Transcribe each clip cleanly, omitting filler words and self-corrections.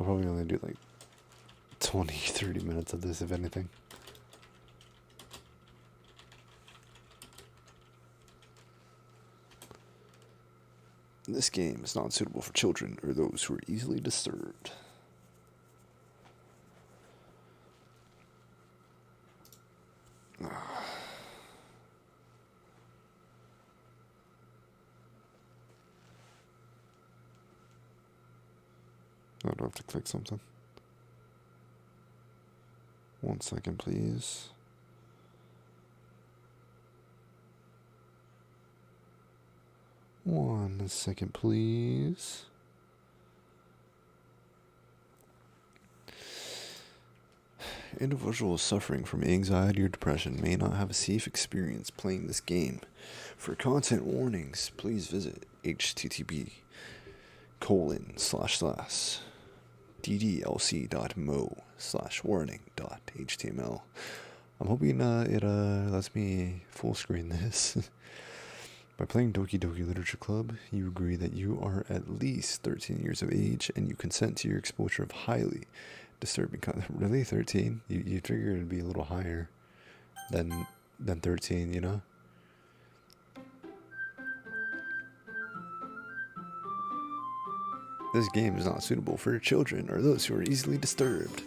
I'll probably only do like 20-30 minutes of this, if anything. This game is not suitable for children or those who are easily disturbed. I don't have to click something. 1 second, please. One second, please. Individuals suffering from anxiety or depression may not have a safe experience playing this game. For content warnings, please visit http://ddlc.mo/warning.html. I'm hoping it lets me full screen this. By playing Doki Doki Literature Club, you agree that you are at least 13 years of age and you consent to your exposure of highly disturbing content. Really? 13? You figured it'd be a little higher than 13, you know? This game is not suitable for children or those who are easily disturbed.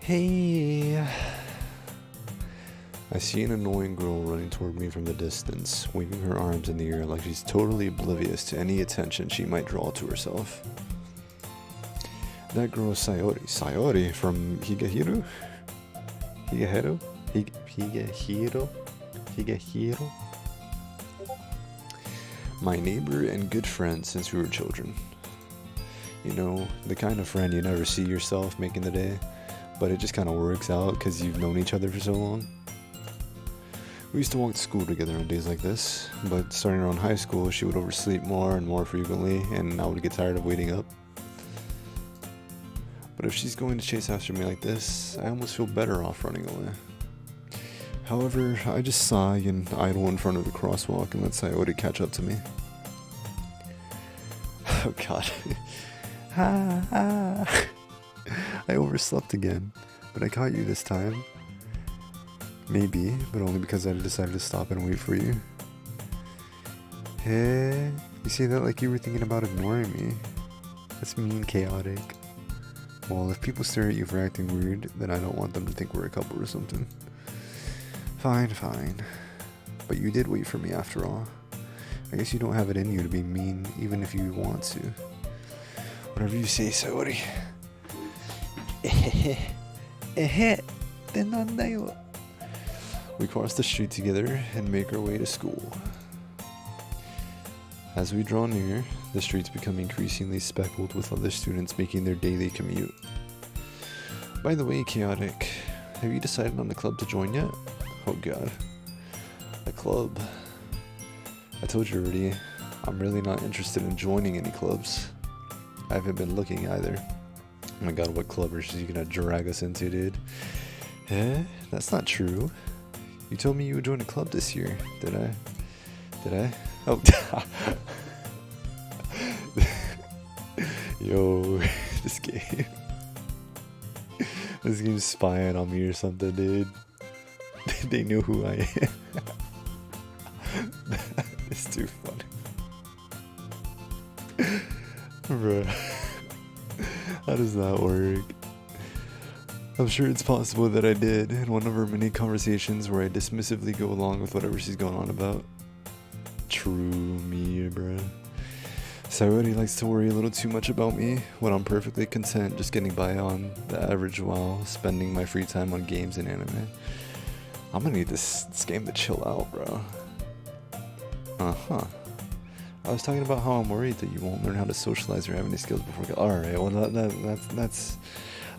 Hey, I see an annoying girl running toward me from the distance, waving her arms in the air like she's totally oblivious to any attention she might draw to herself. That girl is Sayori. Sayori from Higehiro? Higehiro? Higehiro? My neighbor and good friend since we were children. You know, the kind of friend you never see yourself making the day, but it just kind of works out because you've known each other for so long. We used to walk to school together on days like this, but starting around high school, she would oversleep more and more frequently, and I would get tired of waiting up. But if she's going to chase after me like this, I almost feel better off running away. However, I just sigh and idle in front of the crosswalk and let Sayori catch up to me. Oh god. I overslept again, but I caught you this time. Maybe, but only because I decided to stop and wait for you. Hey, you say that like you were thinking about ignoring me. That's mean, chaotic. Well, if people stare at you for acting weird, then I don't want them to think we're a couple or something. Fine. But you did wait for me after all. I guess you don't have it in you to be mean, even if you want to. Whatever you say, Sayori. We cross the street together and make our way to school. As we draw near, the streets become increasingly speckled with other students making their daily commute. By the way, Chaotic, have you decided on a club to join yet? Oh god. A club. I told you already, I'm really not interested in joining any clubs. I haven't been looking either. Oh my god, what club are you gonna drag us into, dude? That's not true. You told me you would join a club this year. Did I? Oh. Yo, this game. This game's spying on me or something, dude. They knew who I am. It's too funny. Bruh. How does that work? I'm sure it's possible that I did in one of our many conversations where I dismissively go along with whatever she's going on about. True me, bruh. Sayori likes to worry a little too much about me when I'm perfectly content just getting by on the average while spending my free time on games and anime. I'm gonna need this game to chill out, bro. I was talking about how I'm worried that you won't learn how to socialize or have any skills before. Alright, well that's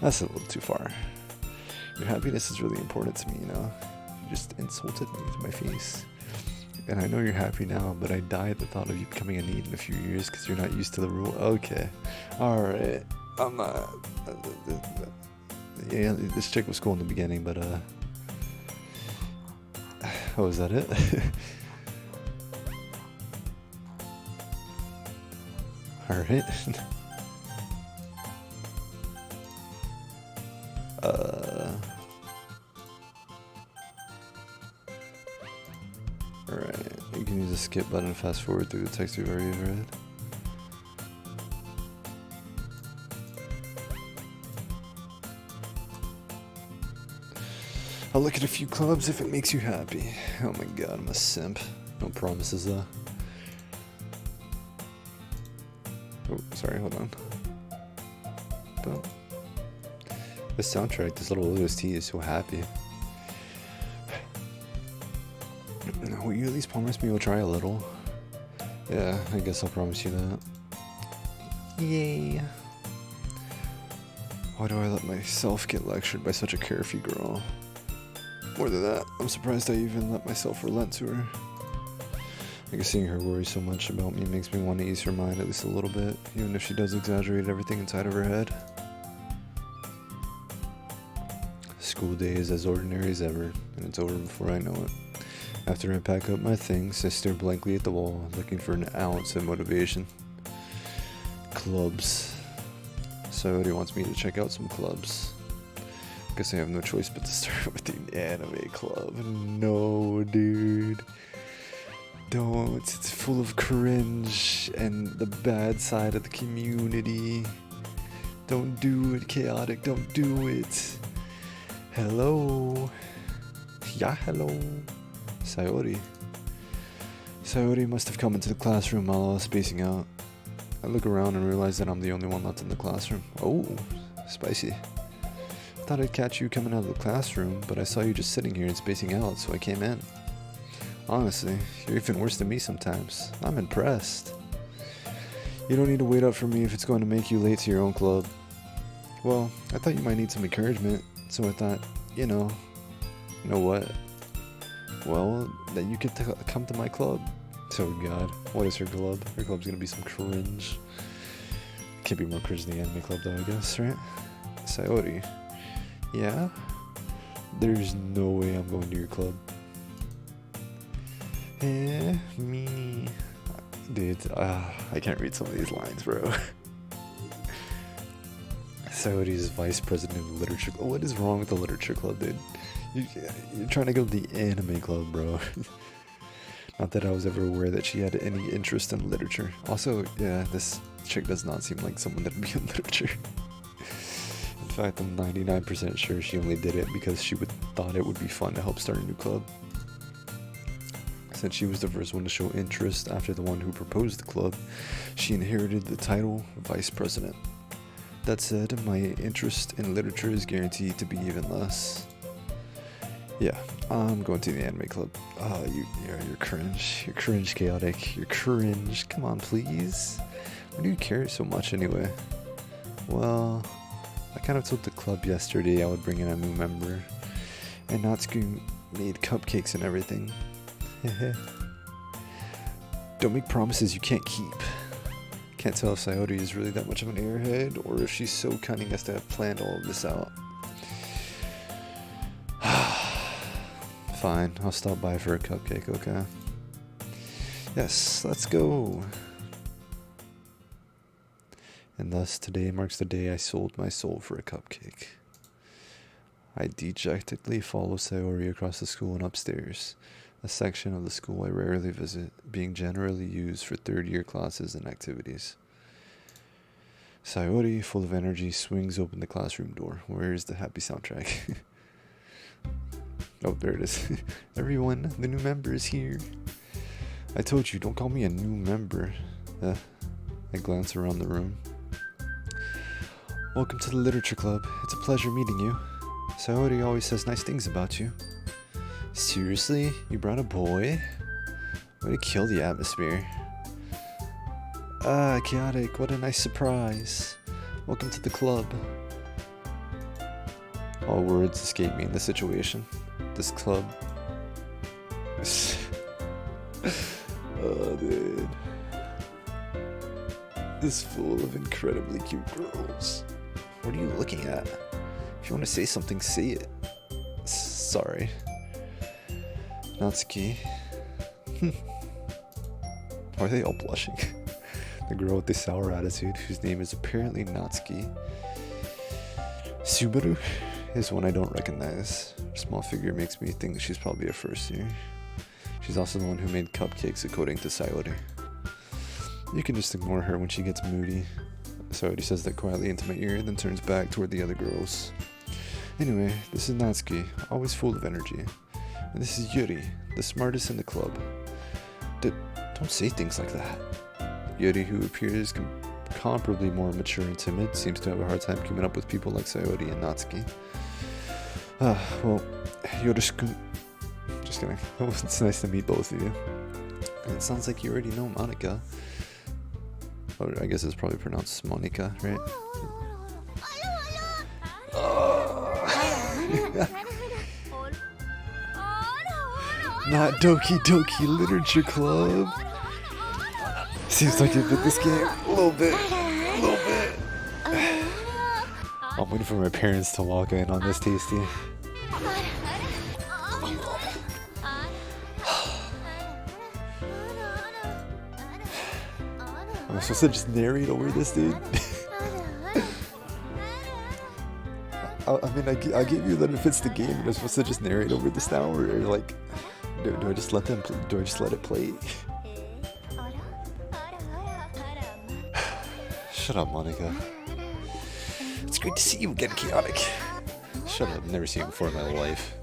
a little too far. Your happiness is really important to me, you know. You just insulted me to my face. And I know you're happy now, but I die at the thought of you becoming a need in a few years because you're not used to the rule. Okay. Alright. I'm not... yeah, this chick was cool in the beginning, but oh, is that it? Alright. Alright, you can use the skip button to fast forward through the text we've already read. I'll look at a few clubs if it makes you happy. Oh my god, I'm a simp. No promises though. Oh, sorry, hold on. But this soundtrack, this little OST is so happy. Will you at least promise me you'll try a little? Yeah, I guess I'll promise you that. Yay! Why do I let myself get lectured by such a carefree girl? More than that, I'm surprised I even let myself relent to her. I guess seeing her worry so much about me makes me want to ease her mind at least a little bit, even if she does exaggerate everything inside of her head. School day is as ordinary as ever, and it's over before I know it. After I pack up my things, I stare blankly at the wall, looking for an ounce of motivation. Clubs. Sayori wants me to check out some clubs. Guess I have no choice but to start with the anime club. No, dude. Don't. It's full of cringe and the bad side of the community. Don't do it, Chaotic. Don't do it. Hello. Yeah, hello. Sayori. Sayori must have come into the classroom while I was spacing out. I look around and realize that I'm the only one left in the classroom. Oh, spicy. I thought I'd catch you coming out of the classroom, but I saw you just sitting here and spacing out, so I came in. Honestly, you're even worse than me sometimes. I'm impressed. You don't need to wait up for me if it's going to make you late to your own club. Well, I thought you might need some encouragement, so I thought, you know what? Well, that you could come to my club. Oh god, what is her club? Her club's gonna be some cringe. Can't be more cringe than the anime club though, I guess, right? Sayori. Yeah? There's no way I'm going to your club. Me. Dude, I can't read some of these lines, bro. Sayori's vice president of literature. Oh, what is wrong with the literature club, dude? You're trying to go to the anime club, bro. Not that I was ever aware that she had any interest in literature. Also, yeah, this chick does not seem like someone that'd be in literature. In fact, I'm 99% sure she only did it because she thought it would be fun to help start a new club. Since she was the first one to show interest after the one who proposed the club, she inherited the title Vice President. That said, my interest in literature is guaranteed to be even less. Yeah, I'm going to the anime club. Oh, you're cringe. You're cringe, Chaotic. You're cringe. Come on, please. Why do you care so much anyway? Well, I kind of told the club yesterday I would bring in a new member. And Natsuki made cupcakes and everything. Don't make promises you can't keep. Can't tell if Sayori is really that much of an airhead or if she's so cunning as to have planned all of this out. Fine, I'll stop by for a cupcake, okay? Yes, let's go! And thus, today marks the day I sold my soul for a cupcake. I dejectedly follow Sayori across the school and upstairs, a section of the school I rarely visit, being generally used for third-year classes and activities. Sayori, full of energy, swings open the classroom door. Where is the happy soundtrack? Oh, there it is. Everyone, the new member is here. I told you, don't call me a new member. I glance around the room. Welcome to the literature club. It's a pleasure meeting you. Sayori always says nice things about you. Seriously? You brought a boy? Way to kill the atmosphere. Ah, Chaotic, what a nice surprise. Welcome to the club. All words escape me in this situation. This club. Oh, dude. It's full of incredibly cute girls. What are you looking at? If you want to say something, say it. Sorry. Natsuki. Why are they all blushing? The girl with the sour attitude, whose name is apparently Natsuki. Subaru is one I don't recognize. Her small figure makes me think she's probably a first year. She's also the one who made cupcakes, according to Sayori. You can just ignore her when she gets moody. Sayori says that quietly into my ear, then turns back toward the other girls. Anyway, this is Natsuki, always full of energy. And this is Yuri, the smartest in the club. Don't say things like that. Yuri, who appears comparably more mature and timid, seems to have a hard time keeping up with people like Sayori and Natsuki. Well, Yoroshiku. Just kidding. It's nice to meet both of you. And it sounds like you already know Monica. Or I guess it's probably pronounced Monica, right? Not Doki Doki Literature Club. Seems like you've been this game a little bit. I'm waiting for my parents to walk in on this tasty. I'm supposed to just narrate over this, dude. I mean, I gave you that it fits the game, and I'm supposed to just narrate over this now, or like, do I just let them? Do I just let it play? Shut up, Monica. It's great to see you again, Chaotic. Shut up, I've never seen you before in my life.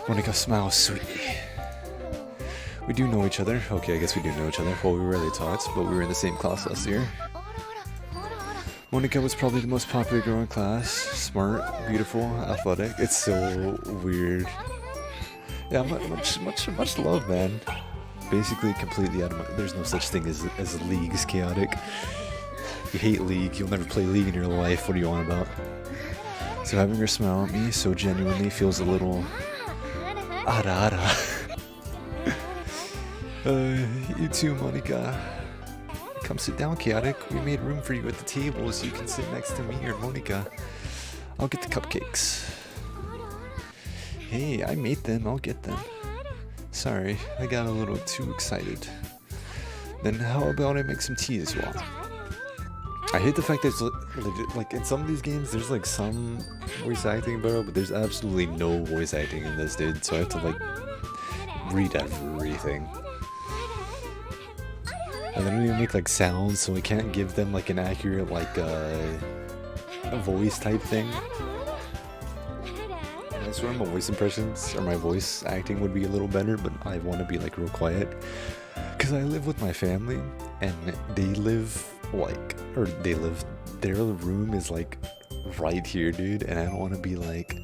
Monica smiles sweetly. We do know each other. Okay, I guess we do know each other. Well, we rarely talked, but we were in the same class last year. Monica was probably the most popular girl in class. Smart, beautiful, athletic. It's so weird. Yeah, much love, man. Basically, completely out of my... There's no such thing as leagues, Chaotic. You hate League. You'll never play League in your life. What are you on about? So having her smile at me so genuinely feels a little... Ara. You too, Monica. Come sit down, Chaotic. We made room for you at the table so you can sit next to me or Monica. I'll get the cupcakes. Hey, I made them. I'll get them. Sorry, I got a little too excited. Then how about I make some tea as well? I hate the fact that like in some of these games there's like some voice acting, bro, but there's absolutely no voice acting in this, dude. So I have to like read everything. And they don't even make like sounds, so we can't give them like an accurate like a voice type thing. I swear my voice impressions or my voice acting would be a little better, but I want to be like real quiet. Cause I live with my family and their room is like right here, dude, and I don't want to be like,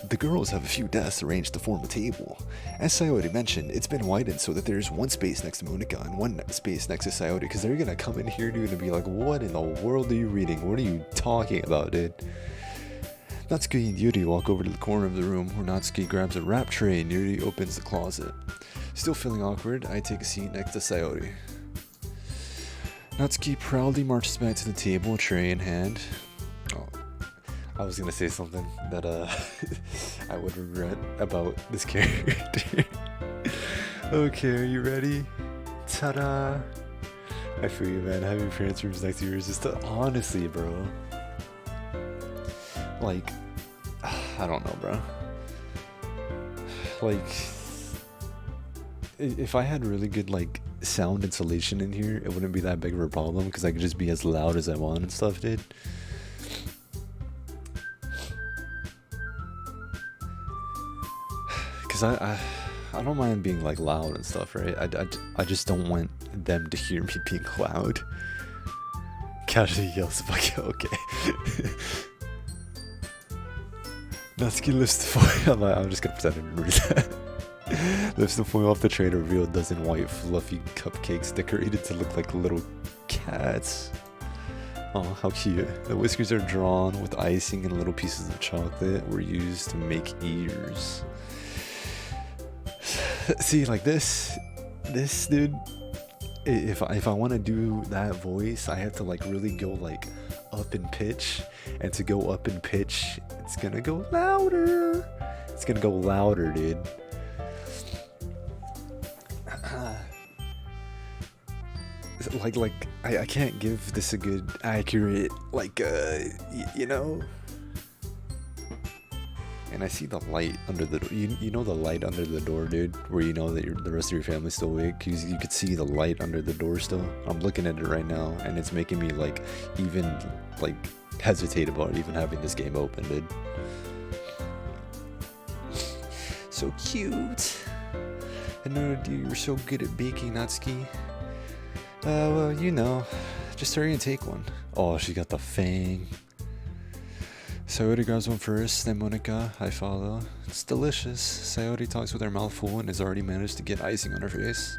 the girls have a few desks arranged to form a table. As Sayori mentioned, it's been widened so that there's one space next to Monica and one space next to Sayori, because they're gonna come in here, dude, and be like, what in the world are you reading? What are you talking about, dude? Natsuki and Yuri walk over to the corner of the room where Natsuki grabs a wrap tray and Yuri opens the closet. Still feeling awkward, I take a seat next to Sayori. Natsuki proudly marches back to the table, tray in hand. Oh, I was gonna say something that I would regret about this character. Okay, are you ready? Ta-da! I feel you, man. Having parents' rooms next to yours is honestly, bro. Like, I don't know, bro. Like, if I had really good like sound insulation in here, it wouldn't be that big of a problem because I could just be as loud as I want and stuff, dude. Because I don't mind being like loud and stuff, right? I just don't want them to hear me being loud. Casually yells if I get okay. Natsuki lifts the phone. I'm just gonna pretend I didn't read that. Lifts the foil off the tray to reveal a dozen white fluffy cupcakes decorated to look like little cats. Oh, how cute. The whiskers are drawn with icing and little pieces of chocolate were used to make ears. See, like this dude, if I want to do that voice, I have to like really go like up in pitch, and to go up in pitch, it's gonna go louder. It's gonna go louder, dude. Like I can't give this a good accurate you know. And I see the light under the door. You know the light under the door, dude, where you know that the rest of your family's still awake, because you could see the light under the door still. I'm looking at it right now, and it's making me like even like hesitate about even having this game open, dude. So cute. I know you were so good at baking, Natsuki. Well, you know, just hurry and take one. Oh, she got the fang. Sayori grabs one first, then Monica. I follow. It's delicious. Sayori talks with her mouth full and has already managed to get icing on her face.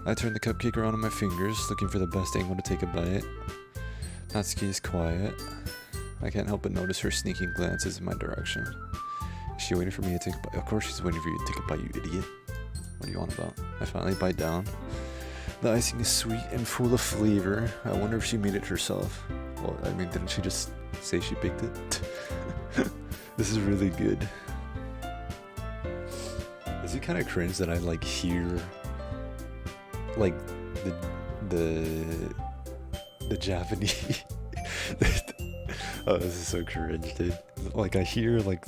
I turn the cupcake around on my fingers, looking for the best angle to take a bite. Natsuki is quiet. I can't help but notice her sneaking glances in my direction. Is she waiting for me to take a bite? Of course she's waiting for you to take a bite, you idiot. What are you on about? I finally bite down. The icing is sweet and full of flavor. I wonder if she made it herself. Well, I mean, didn't she just say she baked it? This is really good. Is it kind of cringe that I like hear like the Japanese? Oh, this is so cringe, dude. Like I hear like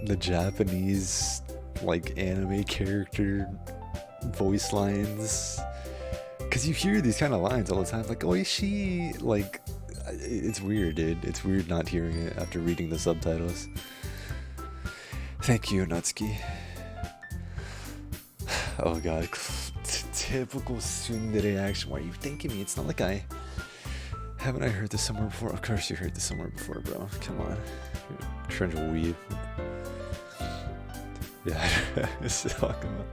the Japanese like anime character voice lines, because you hear these kind of lines all the time, like oishi, like it's weird, dude. It's weird not hearing it after reading the subtitles. Thank you, Natsuki. Oh god, typical tsundere action. Why are you thanking me? It's not like haven't I heard this somewhere before? Of course you heard this somewhere before, bro. Come on, cringe weed. Yeah, it's talking about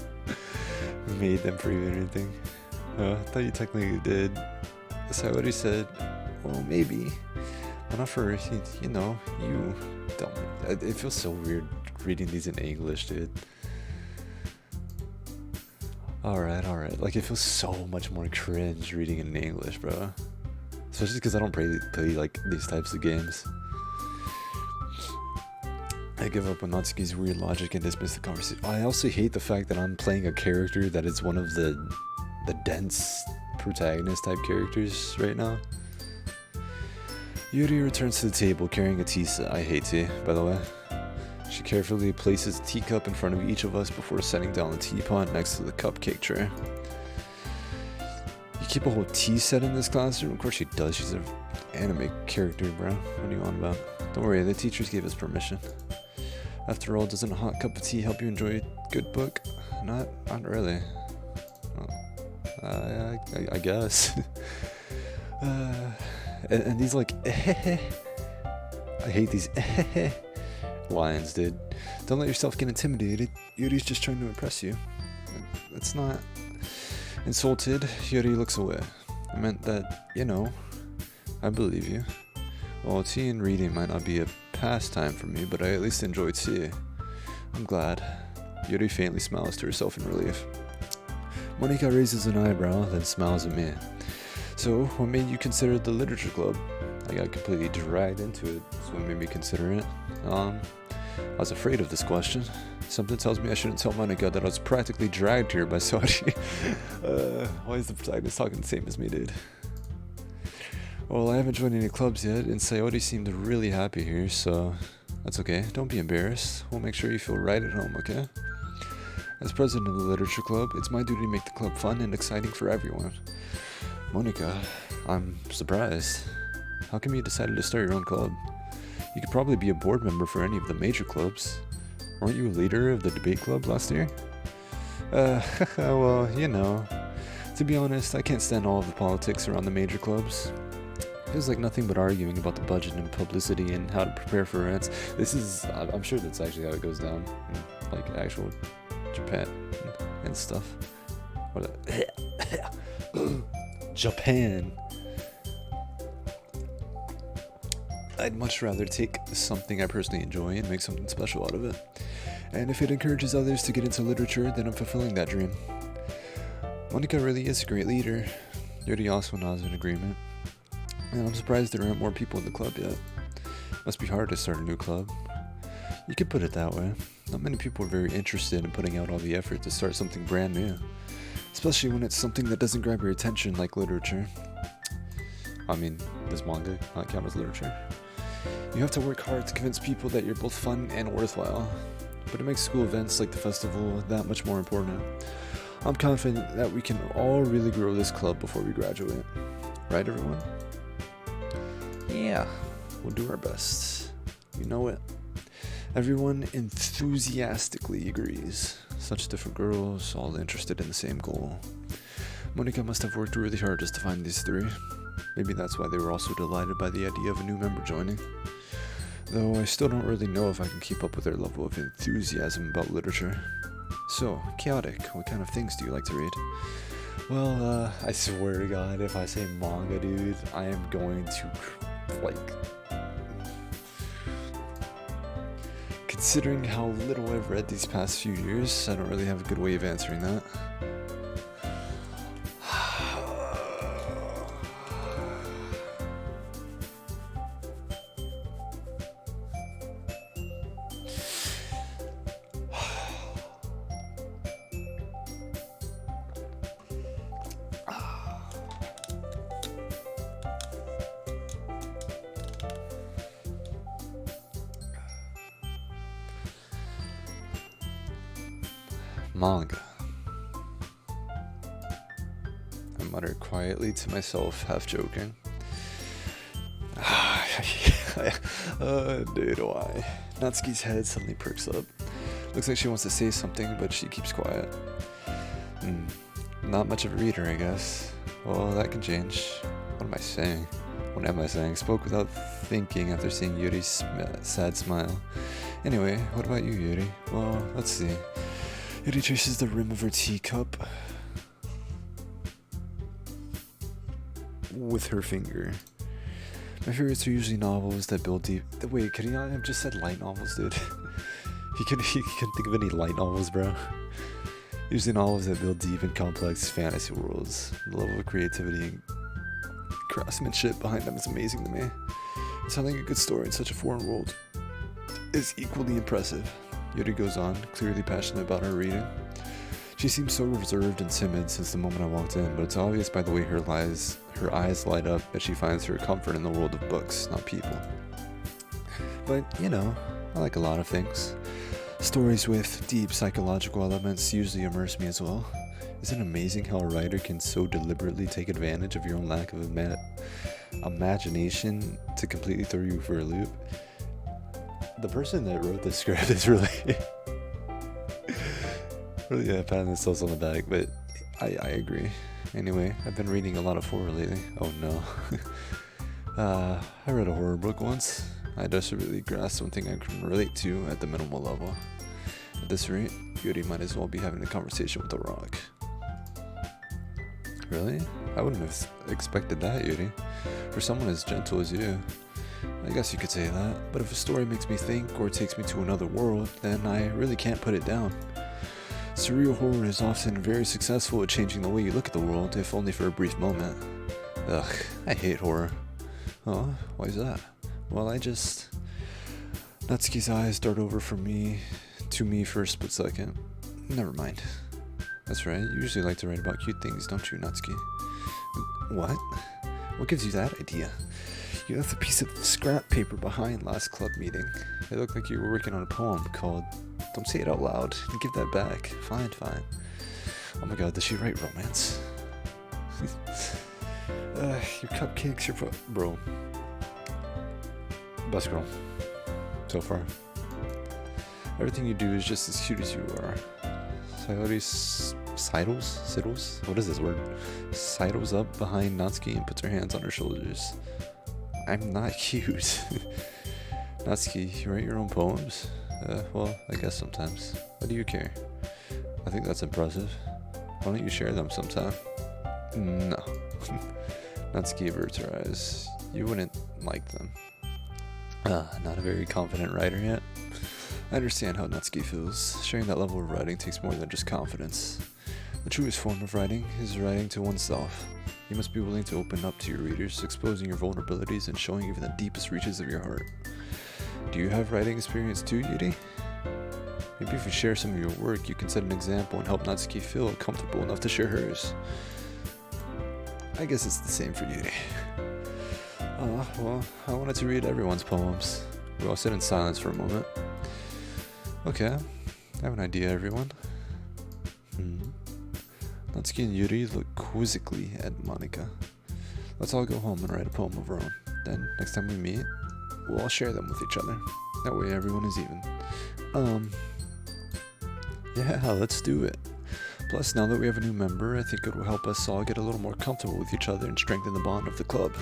made them prove anything. I thought you technically did. So I already said, well, maybe. Well, not for, you know, you don't. It feels so weird reading these in English, dude. Alright. Like, it feels so much more cringe reading in English, bro. Especially because I don't play like, these types of games. I give up on Natsuki's weird logic and dismiss the conversation. I also hate the fact that I'm playing a character that is one of the dense protagonist type characters right now. Yuri returns to the table carrying a tea set. I hate tea, by the way. She carefully places a teacup in front of each of us before setting down the teapot next to the cupcake tray. You keep a whole tea set in this classroom? Of course she does. She's an anime character, bro. What are you on about? Don't worry, the teachers gave us permission. After all, doesn't a hot cup of tea help you enjoy a good book? Not really. Well, I guess. and these like I hate these lines, dude. Don't let yourself get intimidated. Yuri's just trying to impress you. It's not. Insulted, Yuri looks away. I meant that, you know, I believe you. Well, tea and reading might not be a pastime for me, but I at least enjoy tea. I'm glad. Yuri faintly smiles to herself in relief. Monika raises an eyebrow, then smiles at me. So, what made you consider the literature club? I got completely dragged into it, so what made me consider it? I was afraid of this question. Something tells me I shouldn't tell Monika that I was practically dragged here by Saori. Why is the protagonist talking the same as me, dude? Well, I haven't joined any clubs yet, and Sayori seemed really happy here, so that's okay. Don't be embarrassed. We'll make sure you feel right at home, okay? As president of the literature club, it's my duty to make the club fun and exciting for everyone. Monika, I'm surprised. How come you decided to start your own club? You could probably be a board member for any of the major clubs. Weren't you a leader of the debate club last year? Well, you know. To be honest, I can't stand all of the politics around the major clubs. Feels like nothing but arguing about the budget and publicity and how to prepare for events. I'm sure that's actually how it goes down in, like, actual Japan and stuff. Japan. I'd much rather take something I personally enjoy and make something special out of it. And if it encourages others to get into literature, then I'm fulfilling that dream. Monika really is a great leader. Yuri also nods in agreement. And I'm surprised there aren't more people in the club yet. Must be hard to start a new club. You could put it that way. Not many people are very interested in putting out all the effort to start something brand new. Especially when it's something that doesn't grab your attention like literature. I mean, does manga not count as literature? You have to work hard to convince people that you're both fun and worthwhile. But it makes school events like the festival that much more important. I'm confident that we can all really grow this club before we graduate. Right, everyone? Yeah, we'll do our best. You know it. Everyone enthusiastically agrees. Such different girls, all interested in the same goal. Monika must have worked really hard just to find these three. Maybe that's why they were also delighted by the idea of a new member joining. Though I still don't really know if I can keep up with their level of enthusiasm about literature. So, Chaotic, what kind of things do you like to read? Well, I swear to God, if I say manga, dude, I am going to, considering how little I've read these past few years, I don't really have a good way of answering that. Manga. I muttered quietly to myself, half joking. Dude, why? Natsuki's head suddenly perks up. Looks like she wants to say something, but she keeps quiet. Not much of a reader, I guess. Well, that can change. What am I saying? What am I saying? Spoke without thinking after seeing Yuri's sad smile. Anyway, what about you, Yuri? Well, let's see. Yuri traces the rim of her teacup with her finger. My favorites are usually novels that build deep. Wait, could he not have just said light novels, dude? He couldn't think of any light novels, bro. Usually novels that build deep and complex fantasy worlds. The level of creativity and craftsmanship behind them is amazing to me. Telling a good story in such a foreign world is equally impressive. Yuri goes on, clearly passionate about her reading. She seems so reserved and timid since the moment I walked in, but it's obvious by the way her eyes light up that she finds her comfort in the world of books, not people. But, you know, I like a lot of things. Stories with deep psychological elements usually immerse me as well. Isn't it amazing how a writer can so deliberately take advantage of your own lack of imagination to completely throw you for a loop? The person that wrote this script is really patting themselves on the back, but I agree. Anyway, I've been reading a lot of horror lately. Oh no. I read a horror book once. I desperately grasped something I can relate to at the minimal level. At this rate, Yuri might as well be having a conversation with a rock. Really? I wouldn't have expected that, Yuri. For someone as gentle as you. I guess you could say that, but if a story makes me think or takes me to another world, then I really can't put it down. Surreal horror is often very successful at changing the way you look at the world, if only for a brief moment. Ugh, I hate horror. Oh, why is that? Well, Natsuki's eyes dart over to me for a split second. Never mind. That's right, you usually like to write about cute things, don't you, Natsuki? What? What gives you that idea? You left a piece of scrap paper behind last club meeting. It looked like you were working on a poem called Don't Say It Out Loud. Give that back. Fine. Oh my god, does she write romance? Your cupcakes, bro. Best girl. So far. Everything you do is just as cute as you are. Sidles? What is this word? Sidles up behind Natsuki and puts her hands on her shoulders. I'm not cute. Natsuki, you write your own poems? Well, I guess sometimes. Why do you care? I think that's impressive. Why don't you share them sometime? No. Natsuki averts her eyes. You wouldn't like them. Not a very confident writer yet. I understand how Natsuki feels. Sharing that level of writing takes more than just confidence. The truest form of writing is writing to oneself. You must be willing to open up to your readers, exposing your vulnerabilities and showing even the deepest reaches of your heart. Do you have writing experience too, Yuri? Maybe if you share some of your work, you can set an example and help Natsuki feel comfortable enough to share hers. I guess it's the same for Yuri. Well, I wanted to read everyone's poems. We all sit in silence for a moment. Okay, I have an idea, everyone. Natsuki and Yuri look quizzically at Monika. Let's all go home and write a poem of our own. Then, next time we meet, we'll all share them with each other. That way everyone is even. Yeah, let's do it. Plus, now that we have a new member, I think it will help us all get a little more comfortable with each other and strengthen the bond of the club.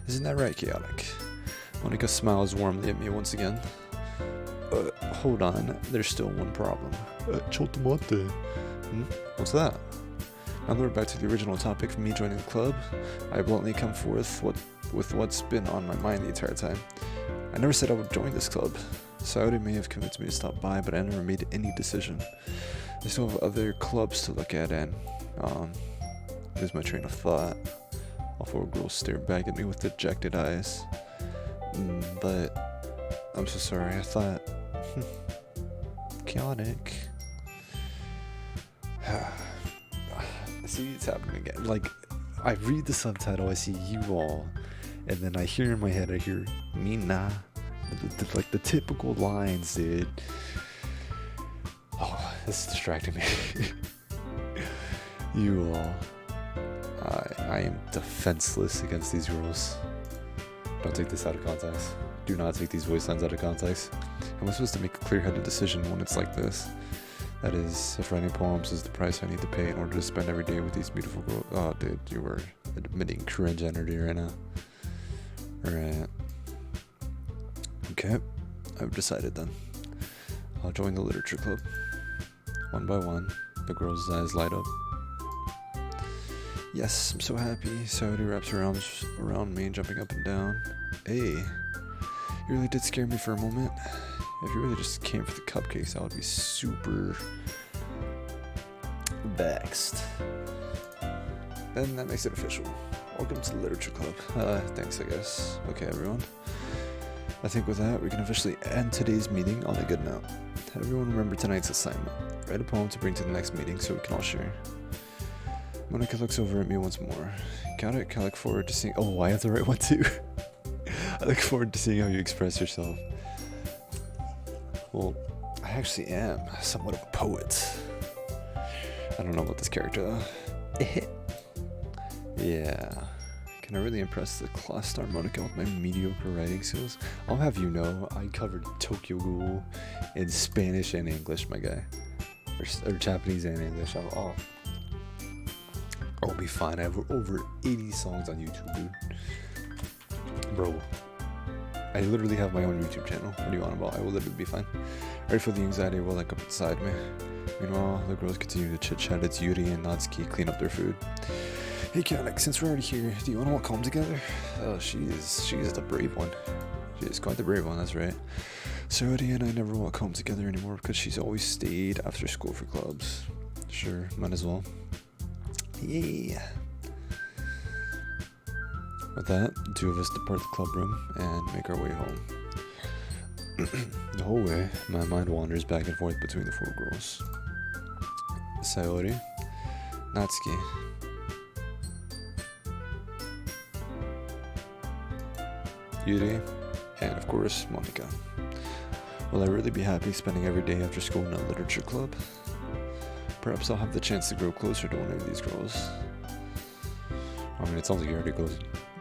Isn't that right, Chaotic? Monika smiles warmly at me once again. Hold on, there's still one problem. Chotomate. What's that? Now that we're back to the original topic of me joining the club, I bluntly come forth with what's been on my mind the entire time. I never said I would join this club. Saori may have convinced me to stop by, but I never made any decision. I still have other clubs to look at and, lose my train of thought. All four girls stare back at me with dejected eyes. But, I'm so sorry, I thought... Chaotic. See, it's happening again. Like, I read the subtitle, I see you all, and then I hear in my head, I hear Mina. Like the typical lines, dude. Oh, this is distracting me. You all. I am defenseless against these rules. Don't take this out of context. Do not take these voice lines out of context. Am I supposed to make a clear-headed decision when it's like this? That is, if writing poems is the price I need to pay in order to spend every day with these beautiful girls. Oh, dude, you were admitting cringe energy right now. Alright. Okay, I've decided then. I'll join the literature club. One by one, the girl's eyes light up. Yes, I'm so happy. Saori wraps her arms around me, jumping up and down. Hey, you really did scare me for a moment. If you really just came for the cupcakes, I would be super vexed. Then that makes it official. Welcome to the literature club. Thanks, I guess. Okay, everyone. I think with that, we can officially end today's meeting on a good note. Everyone remember tonight's assignment. Write a poem to bring to the next meeting so we can all share. Monika looks over at me once more. Got it? I look forward to seeing... Oh, I have to write one too. I look forward to seeing how you express yourself. Well, I actually am somewhat of a poet. I don't know about this character though. Yeah. Can I really impress the class star Monika with my mediocre writing skills? I'll have you know, I covered Tokyo Ghoul in Spanish and English, my guy. Or Japanese and English. I'll be fine. I have over 80 songs on YouTube, dude. Bro. I literally have my own YouTube channel. What do you want about? I will literally be fine. Ready for the anxiety will like up inside me. Meanwhile, the girls continue to chit-chat as Yuri and Natsuki clean up their food. Hey Chaotic, since we're already here, do you want to walk home together? Oh, she is the brave one. She is quite the brave one, that's right. Saori and I never walk home together anymore because she's always stayed after school for clubs. Sure, might as well. Yeah. With that, the two of us depart the club room and make our way home. The whole way, my mind wanders back and forth between the four girls. Saori, Natsuki, Yuri, and of course, Monika. Will I really be happy spending every day after school in a literature club? Perhaps I'll have the chance to grow closer to one of these girls. I mean, it sounds like you're already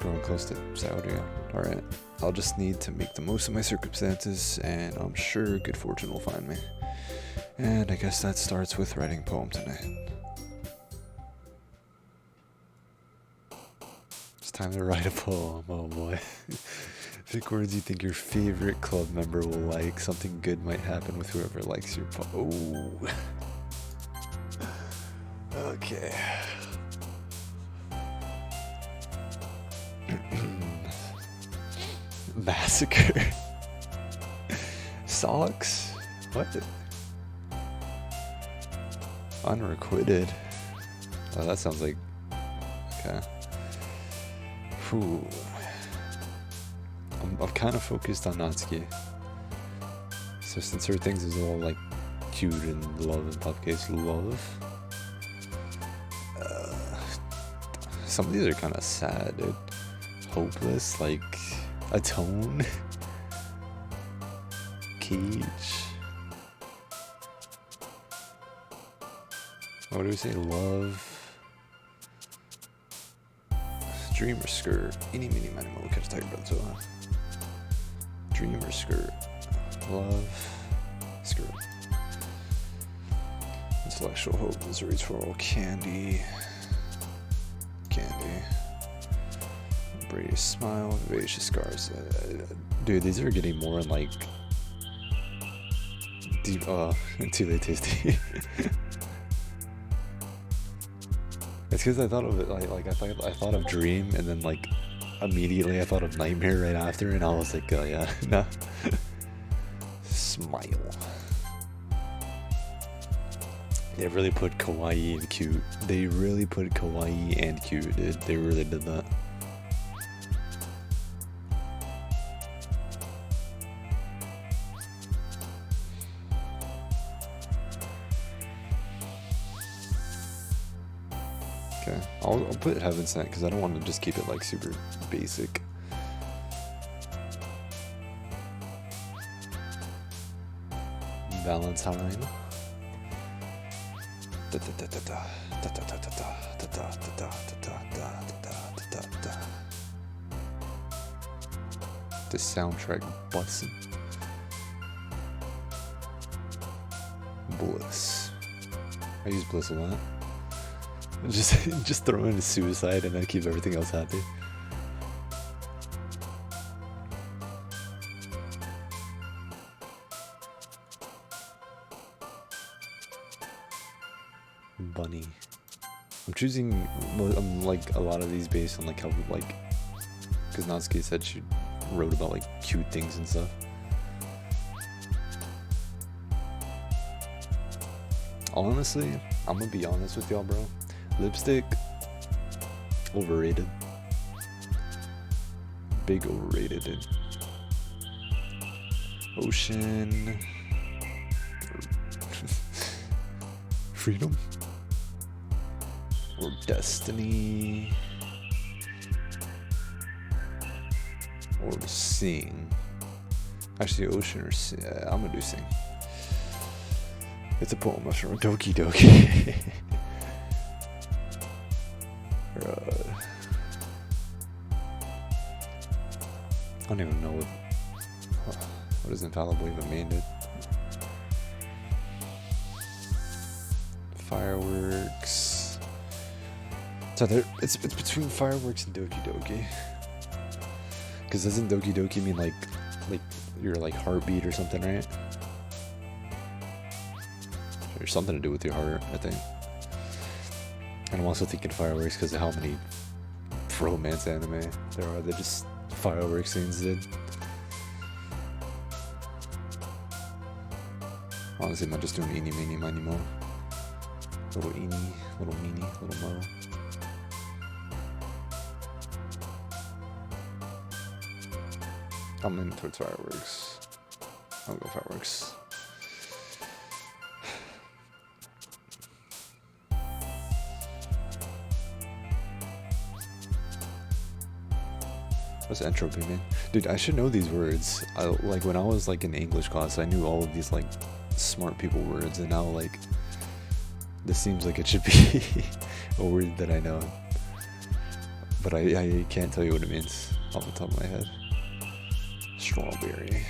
growing close to Saori. Alright, I'll just need to make the most of my circumstances, and I'm sure good fortune will find me. And I guess that starts with writing a poem tonight. It's time to write a poem, oh boy. Pick words you think your favorite club member will like. Something good might happen with whoever likes your poem. Oh. Okay. Massacre. Socks? What? Unrequited. Oh, that sounds like... Okay. Whew. I'm kind of focused on Natsuki. So since her things is all like cute and love and Popcase love. Some of these are kind of sad, dude. Hopeless, like Atone. Cage. What do we say? Love. Dreamer skirt. Any mini mini mo catch tiger brother. Dreamer skirt. Love. Skirt. Intellectual hope is reach for all candy. Candy. Brady smile. Vivacious scars. Dude, these are getting more like deep. Too late tasty. It's because I thought of it like I thought of Dream and then like immediately I thought of Nightmare right after and I was like, oh yeah, no. Smile. They really put kawaii and cute. They really put kawaii and cute, dude. They really did that. Okay, I'll put Heaven Sent because I don't want to just keep it like super basic. Valentine. The soundtrack bussin'. Bliss. I use Bliss a lot. Just throw in a suicide and then keep everything else happy. Bunny. I'm choosing like a lot of these based on like how like, because Natsuki said she wrote about like cute things and stuff. Honestly, I'm gonna be honest with y'all, bro. Lipstick, overrated. Big overrated, dude. Ocean. Freedom. Or Destiny. Or Sing. Actually, Ocean or Sing. I'm gonna do Sing. It's a poem from Doki Doki. I don't even know what is Infallible even mean, dude. Fireworks. So it's between Fireworks and Doki Doki. Because doesn't Doki Doki mean like your like heartbeat or something, right? There's something to do with your heart, I think. And I'm also thinking Fireworks because of how many romance anime there are. They're just fireworks scenes, dude. Honestly, am I just doing eeny, meeny, miny, mo? Little eeny, little meeny, little mo. I'm leaning towards Fireworks. I'll go Fireworks. What's entropy mean? Dude, I should know these words. Like when I was like in English class, I knew all of these like smart people words, and now like this seems like it should be a word that I know, but I can't tell you what it means off the top of my head. Strawberry.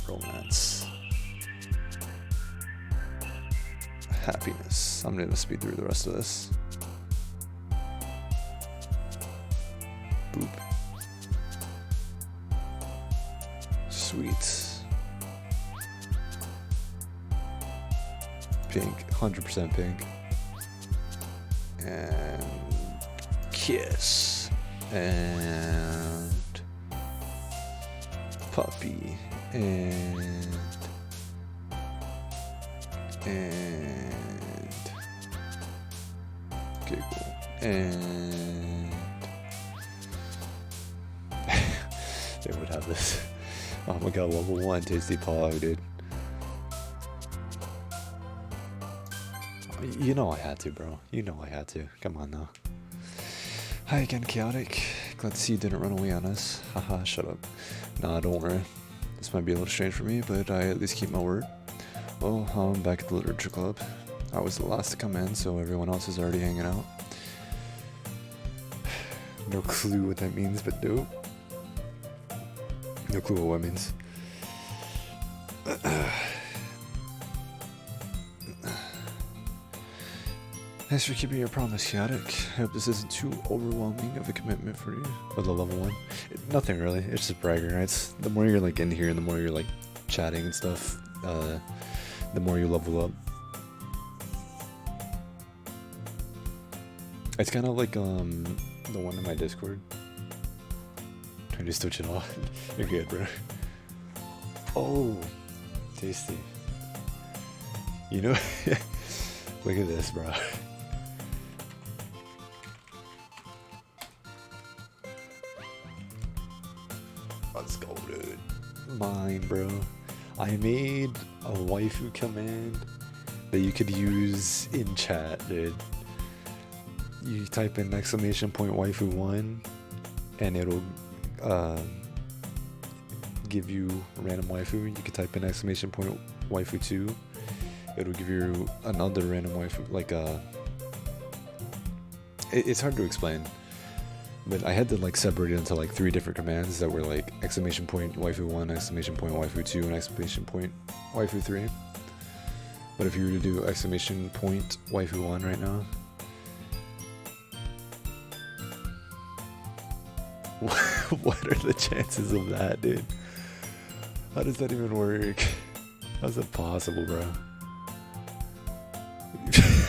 Romance. Happiness. I'm gonna speed through the rest of this. Boop. Sweet. pink. 100% pink. And kiss. And puppy. And giggle. And they would have this. Oh my god, level 1 Tasty Pog, dude. You know I had to, bro. You know I had to. Come on now. Hi again, Chaotic. Glad to see you didn't run away on us. Haha, shut up. Nah, don't worry. This might be a little strange for me, but I at least keep my word. Well, I'm back at the Literature Club. I was the last to come in, so everyone else is already hanging out. No clue what that means, but dope. No clue what it means. Thanks for keeping your promise, Chaotic. I hope this isn't too overwhelming of a commitment for you. Or the level 1. Nothing really, it's just bragging rights. The more you're like in here and the more you're like chatting and stuff, the more you level up. It's kind of like the one in my Discord. Trying to switch it off. You're good, bro. Oh, tasty. You know, look at this, bro. Let's go, dude. Mine, bro. I made a waifu command that you could use in chat, dude. You type in !waifu1 and it'll give you a random waifu. You could type in !waifu2. It'll give you another random waifu, like it's hard to explain, but I had to like separate it into like 3 different commands that were like !waifu1, !waifu2, and !waifu3. But if you were to do !waifu1 right now, what are the chances of that, dude? How does that even work? How's that possible, bro?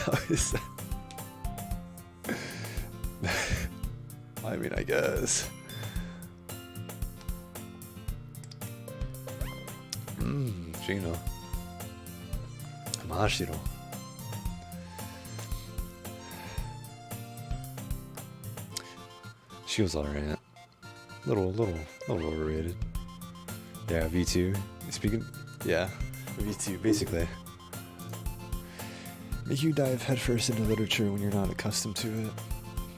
How is that? I mean, I guess. Shino. Mashiro. She was alright. Little overrated. Yeah, V2. Speaking, yeah, V2, basically. Make you dive headfirst into literature when you're not accustomed to it.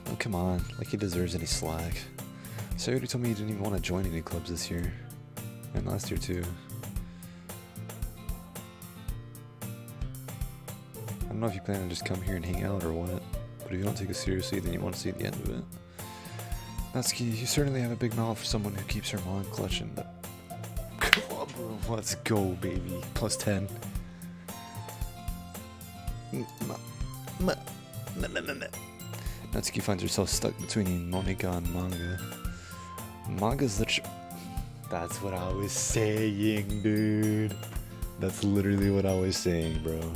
Oh, come on, like he deserves any slack. So you already told me you didn't even want to join any clubs this year. And last year too. I don't know if you plan to just come here and hang out or what, but if you don't take it seriously, then you want to see the end of it. Natsuki, you certainly have a big mouth for someone who keeps her mom clutching. Come on, bro. Let's go, baby. Plus 10. Natsuki finds herself stuck between Monika and manga. Manga's literally... That's what I was saying, dude. That's literally what I was saying, bro.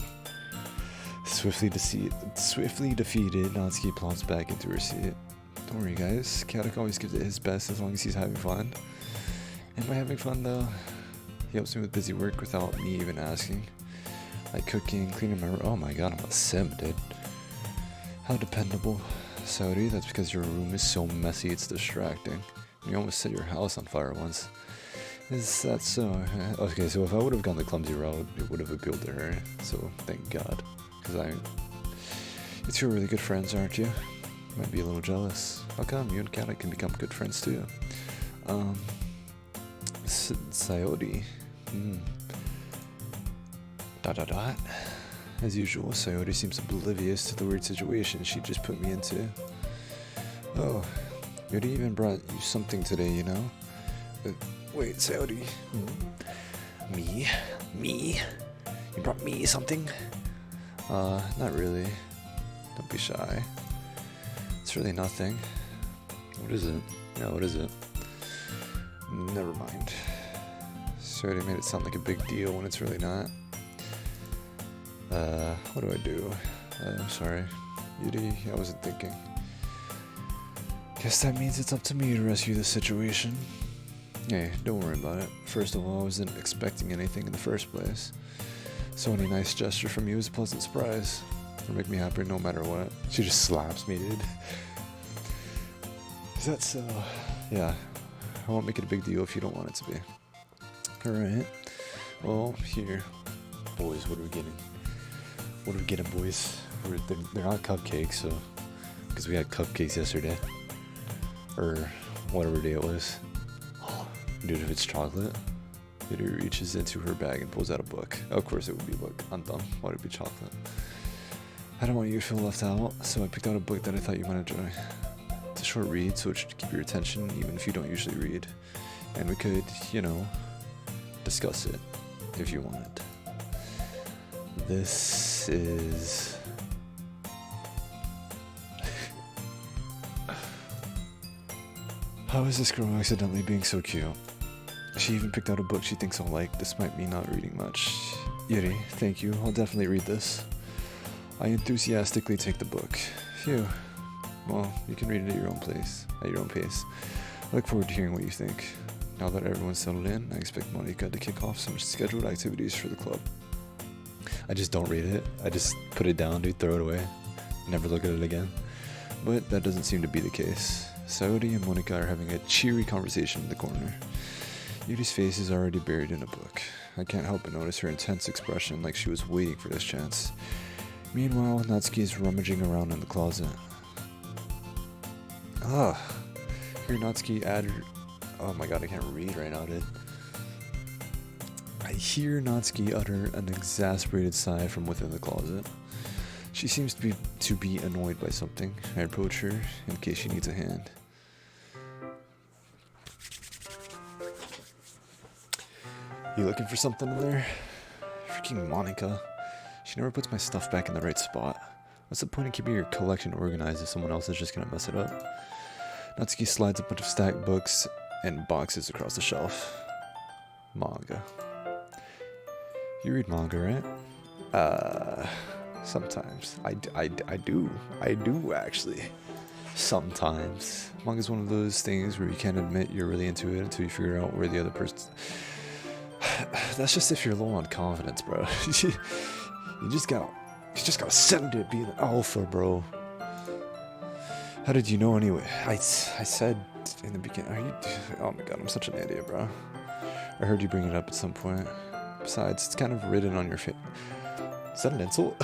Swiftly defeated, Natsuki plops back into her seat. Don't worry, guys. Chaotic always gives it his best as long as he's having fun. Am I having fun, though? He helps me with busy work without me even asking. Like cooking, cleaning my room. Oh my god, I'm a sim, dude. How dependable. Saudi, that's because your room is so messy it's distracting. You almost set your house on fire once. Is that so? Okay, so if I would have gone the clumsy route, it would have appealed to her. So, thank god. Because you two are really good friends, aren't you? Might be a little jealous. How come you and Chaotic can become good friends too? Sayori. As usual, Sayori seems oblivious to the weird situation she just put me into. Oh, Yuri even brought you something today, you know? Wait, Sayori. Me? You brought me something? Not really. Don't be shy. It's really nothing. What is it? No, what is it? Never mind. Sorry, made it sound like a big deal when it's really not. What do I do? I'm sorry. Yuri, I wasn't thinking. Guess that means it's up to me to rescue the situation. Hey, don't worry about it. First of all, I wasn't expecting anything in the first place. So any nice gesture from you is a pleasant surprise. It'll make me happier no matter what. She just slaps me, dude. Is that so? Yeah. I won't make it a big deal if you don't want it to be. Alright. Well, here. Boys, what are we getting? What are we getting, boys? They're not cupcakes, so... Because we had cupcakes yesterday. Or whatever day it was. Dude, if it's chocolate... Yuri reaches into her bag and pulls out a book. Of course it would be a book. I'm dumb. Why would it be chocolate? I don't want you to feel left out, so I picked out a book that I thought you might enjoy. It's a short read, so it should keep your attention even if you don't usually read. And we could, you know, discuss it if you wanted. This is... How is this girl accidentally being so cute? She even picked out a book she thinks I'll like, despite me not reading much. Yuri, thank you. I'll definitely read this. I enthusiastically take the book. Phew. Well, you can read it at your own pace. I look forward to hearing what you think. Now that everyone's settled in, I expect Monica to kick off some scheduled activities for the club. I just don't read it. I just put it down, dude, throw it away. Never look at it again. But that doesn't seem to be the case. Saudi and Monica are having a cheery conversation in the corner. Yuri's face is already buried in a book. I can't help but notice her intense expression, like she was waiting for this chance. Meanwhile, Natsuki is rummaging around in the closet. Here Natsuki added... Oh my god, I can't read right now, dude. I hear Natsuki utter an exasperated sigh from within the closet. She seems to be annoyed by something. I approach her in case she needs a hand. You looking for something in there? Freaking Monica. She never puts my stuff back in the right spot. What's the point of keeping your collection organized if someone else is just gonna mess it up? Natsuki slides a bunch of stacked books and boxes across the shelf. Manga. You read manga, right? Sometimes. I do actually. Sometimes. Manga's one of those things where you can't admit you're really into it until you figure out where the other person's... That's just if you're low on confidence, bro. You just gotta send it, be an alpha, bro. How did you know anyway? I said in the beginning, oh my god, I'm such an idiot, bro. I heard you bring it up at some point. Besides, it's kind of written on your face. Is that an insult?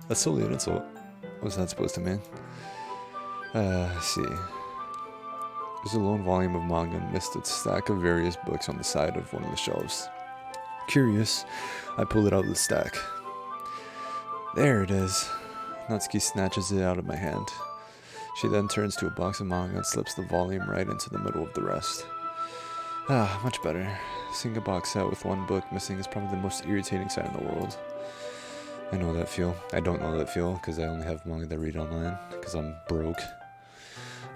That's totally an insult. What's that supposed to mean? Let's see. There's a lone volume of manga amidst a stack of various books on the side of one of the shelves. Curious, I pull it out of the stack. There it is. Natsuki snatches it out of my hand. She then turns to a box of manga and slips the volume right into the middle of the rest. Much better. Seeing a box set with one book missing is probably the most irritating sight in the world. I know that feel. I don't know that feel because I only have manga that I read online because I'm broke.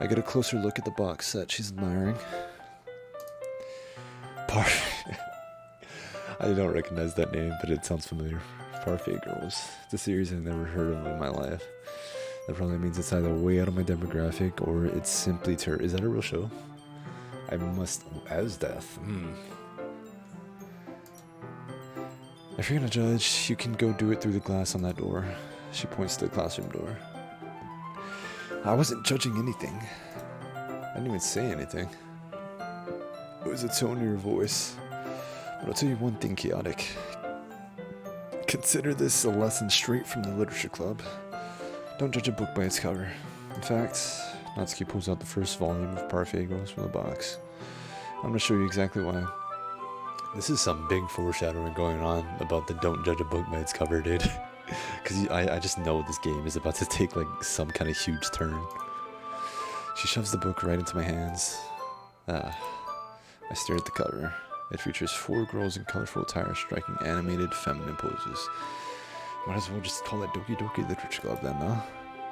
I get a closer look at the box set she's admiring. I don't recognize that name, but it sounds familiar. Parfait Girls. It's a series I've never heard of in my life. That probably means it's either way out of my demographic or it's simply Is that a real show? I must... As death. If you're gonna judge, you can go do it through the glass on that door. She points to the classroom door. I wasn't judging anything. I didn't even say anything. It was the tone of your voice. But I'll tell you one thing, Chaotic. Consider this a lesson straight from the literature club. Don't judge a book by its cover. In fact, Natsuki pulls out the first volume of Parfait Girls from the box. I'm going to show you exactly why. This is some big foreshadowing going on about the don't judge a book by its cover, dude. Because I just know this game is about to take like some kind of huge turn. She shoves the book right into my hands. I stare at the cover. It features 4 girls in colorful attire striking animated feminine poses. Might as well just call it Doki Doki Literature Club then, no?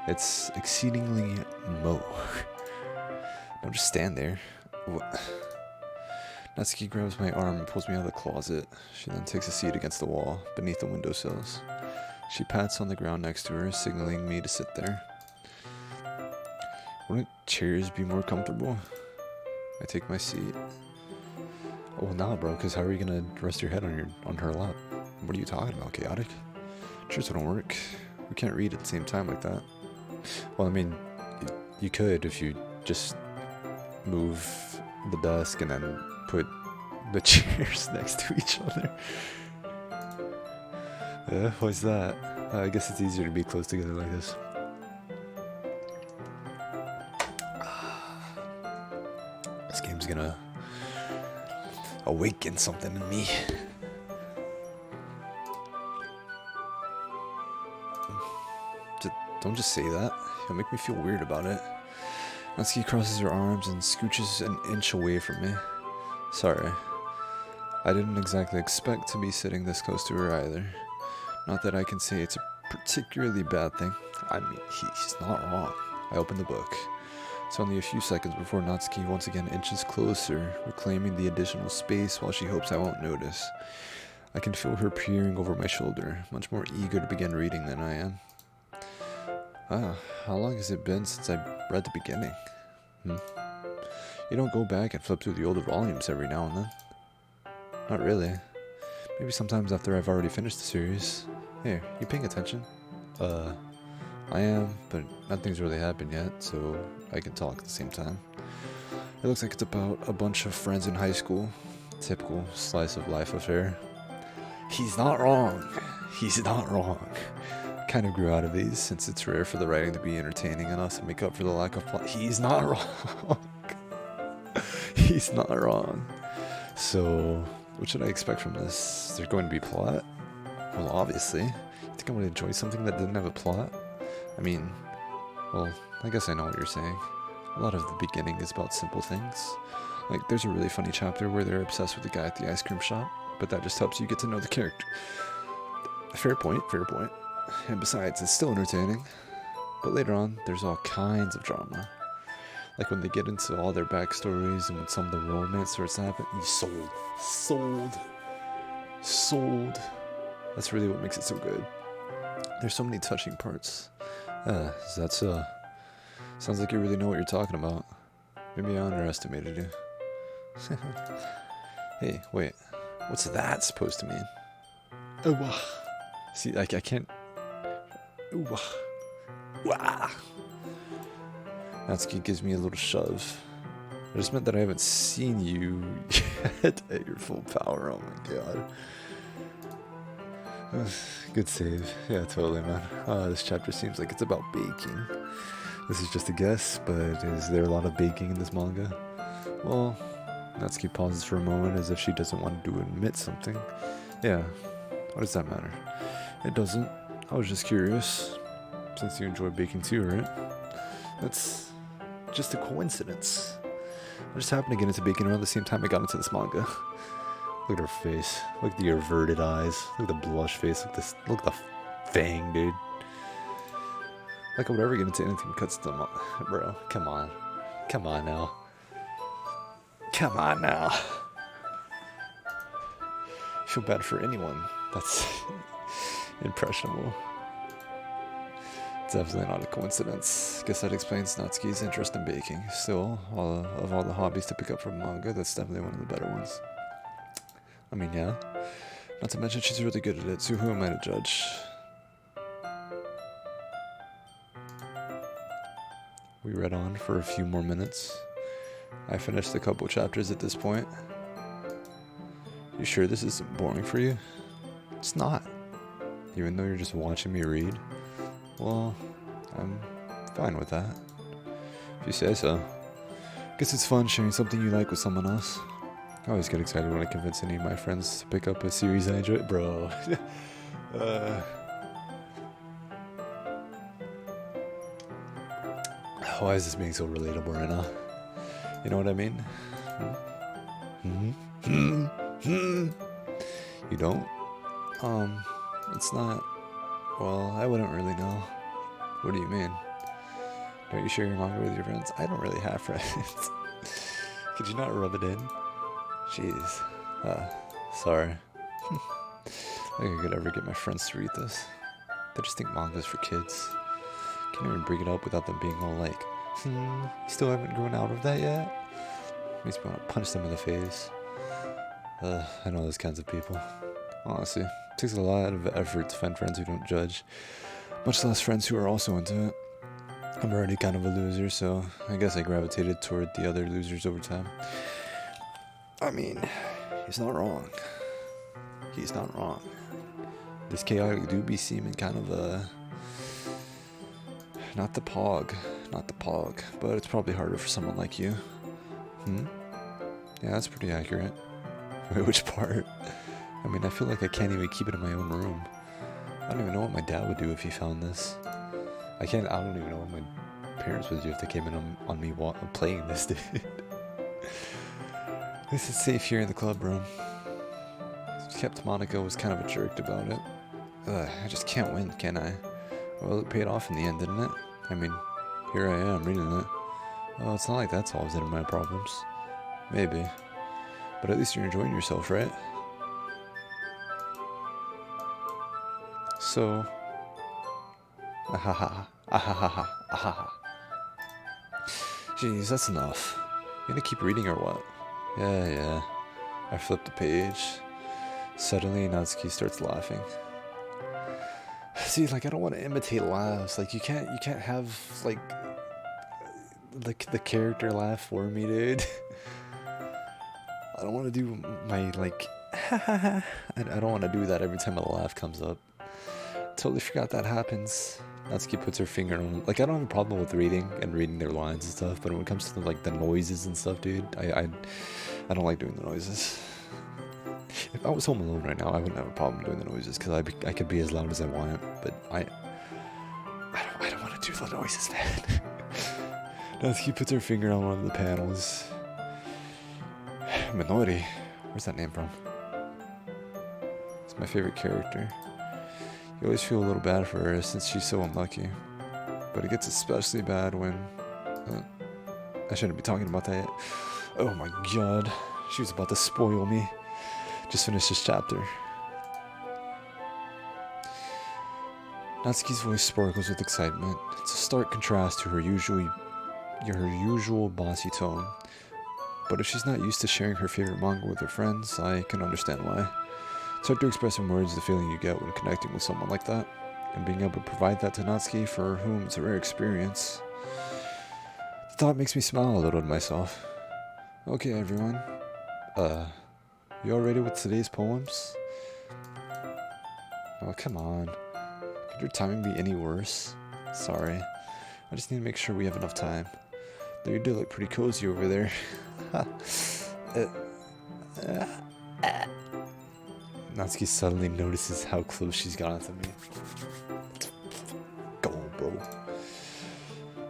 It's exceedingly mo. Don't just stand there. What? Natsuki grabs my arm and pulls me out of the closet. She then takes a seat against the wall, beneath the windowsills. She pats on the ground next to her, signaling me to sit there. Wouldn't chairs be more comfortable? I take my seat. Oh, well, nah, bro, because how are you going to rest your head on her lap? What are you talking about, Chaotic? Chairs don't work. We can't read at the same time like that. Well, I mean, you could if you just move the desk and then put the chairs next to each other. Yeah, why's that? I guess it's easier to be close together like this. This game's gonna awaken something in me. Don't just say that. It'll make me feel weird about it. Natsuki crosses her arms and scooches an inch away from me. Sorry. I didn't exactly expect to be sitting this close to her either. Not that I can say it's a particularly bad thing. I mean, he's not wrong. I open the book. It's only a few seconds before Natsuki once again inches closer, reclaiming the additional space while she hopes I won't notice. I can feel her peering over my shoulder, much more eager to begin reading than I am. How long has it been since I read the beginning? You don't go back and flip through the older volumes every now and then? Not really. Maybe sometimes after I've already finished the series. Here, you paying attention? I am, but nothing's really happened yet, so I can talk at the same time. It looks like it's about a bunch of friends in high school. Typical slice of life affair. He's not wrong. He's not wrong. Kind of grew out of these, since it's rare for the writing to be entertaining enough to make up for the lack of plot. He's not wrong. He's not wrong. So, what should I expect from this? Is there going to be plot? Well, obviously. You think I would enjoy something that didn't have a plot? I mean, well, I guess I know what you're saying. A lot of the beginning is about simple things. Like, there's a really funny chapter where they're obsessed with the guy at the ice cream shop, but that just helps you get to know the character. Fair point, fair point. And besides, it's still entertaining. But later on, there's all kinds of drama. Like when they get into all their backstories and when some of the romance starts to happen. Sold. That's really what makes it so good. There's so many touching parts. Sounds like you really know what you're talking about. Maybe I underestimated you. Hey, wait. What's that supposed to mean? See, I can't... Natsuki gives me a little shove. I just meant that I haven't seen you yet at your full power. Oh my god. Good save. Yeah, totally, man. This chapter seems like it's about baking. This is just a guess, but is there a lot of baking in this manga? Well, Natsuki pauses for a moment as if she doesn't want to admit something. Yeah, what does that matter? It doesn't. I was just curious. Since you enjoy baking too, right? That's just a coincidence. I just happened to get into baking around the same time I got into this manga. Look at her face. Look at the averted eyes. Look at the blush face. Look at the fang, dude. Like I would ever get into anything cuts them up. Bro, come on. Come on now. Come on now. I feel bad for anyone that's impressionable. Definitely not a coincidence. Guess that explains Natsuki's interest in baking. Still, of all the hobbies to pick up from manga, that's definitely one of the better ones. I mean, yeah. Not to mention she's really good at it, so who am I to judge? We read on for a few more minutes. I finished a couple chapters at this point. You sure this isn't boring for you? It's not. Even though you're just watching me read? Well, I'm fine with that. If you say so. Guess it's fun sharing something you like with someone else. I always get excited when I convince any of my friends to pick up a series I enjoy. Bro. Why is this being so relatable right now? You know what I mean? You don't? It's not... Well, I wouldn't really know. What do you mean? Don't you share your manga with your friends? I don't really have friends. Could you not rub it in? Jeez. Sorry. I think I could ever get my friends to read this. They just think manga's for kids. Can't even bring it up without them being all like, you still haven't grown out of that yet? Makes me want to punch them in the face. I know those kinds of people. Honestly, it takes a lot of effort to find friends who don't judge, much less friends who are also into it. I'm already kind of a loser, so I guess I gravitated toward the other losers over time. I mean, he's not wrong. He's not wrong. This chaotic do be seeming kind of not the pog, but it's probably harder for someone like you. Yeah, that's pretty accurate. Wait, which part? I mean, I feel like I can't even keep it in my own room. I don't even know what my dad would do if he found this. I don't even know what my parents would do if they came in on me playing this, dude. At least it's safe here in the club room. Kept Monica was kind of a jerk about it. I just can't win, can I? Well, it paid off in the end, didn't it? I mean, here I am reading it. Well, it's not like that solves any of my problems. Maybe. But at least you're enjoying yourself, right? So... Jeez, that's enough. You gonna keep reading or what? Yeah. I flipped the page. Suddenly, Natsuki starts laughing. See, like, I don't want to imitate laughs. Like, you can't have, like the character laugh for me, dude. I don't want to do my, like, I don't want to do that every time a laugh comes up. Totally forgot that happens. Natsuki puts her finger on, like, I don't have a problem with reading their lines and stuff, but when it comes to, like, the noises and stuff, dude, I don't like doing the noises. If I was home alone right now, I wouldn't have a problem doing the noises, because I could be as loud as I want, but I don't want to do the noises, man. Natsuki puts her finger on one of the panels. Minori, where's that name from? It's my favorite character. You always feel a little bad for her since she's so unlucky. But it gets especially bad when... I shouldn't be talking about that yet. Oh my god. She was about to spoil me. Just finished this chapter. Natsuki's voice sparkles with excitement. It's a stark contrast to her usual bossy tone. But if she's not used to sharing her favorite manga with her friends, I can understand why. It's hard to express in words the feeling you get when connecting with someone like that, and being able to provide that to Natsuki, for whom it's a rare experience. The thought makes me smile a little to myself. Okay, everyone. You all ready with today's poems? Oh, come on. Could your timing be any worse? Sorry. I just need to make sure we have enough time. Though you do look pretty cozy over there. Natsuki suddenly notices how close she's gotten to me. Go, bro.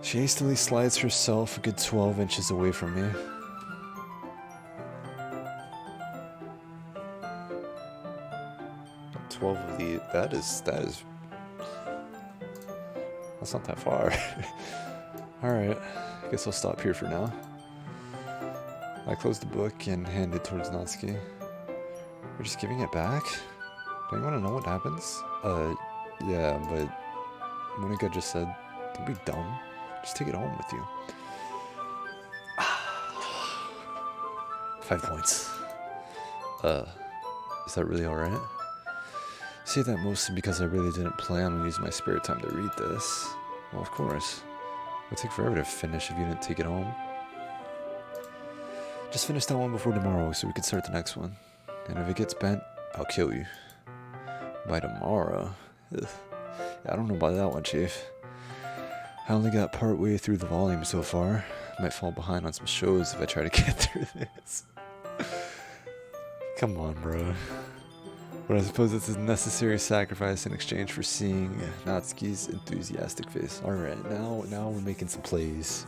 She hastily slides herself a good 12 inches away from me. That's not that far. Alright, I guess I'll stop here for now. I close the book and hand it towards Natsuki. We're just giving it back? Don't you want to know what happens? Yeah, but Monica just said, don't be dumb. Just take it home with you. 5 points. Is that really alright? I say that mostly because I really didn't plan on using my spare time to read this. Well, of course. It would take forever to finish if you didn't take it home. Just finish that one before tomorrow so we can start the next one. And if it gets bent, I'll kill you. By tomorrow? Ugh. Yeah, I don't know about that one, Chief. I only got part way through the volume so far. I might fall behind on some shows if I try to get through this. Come on, bro. But I suppose it's a necessary sacrifice in exchange for seeing Natsuki's enthusiastic face. Alright, now we're making some plays.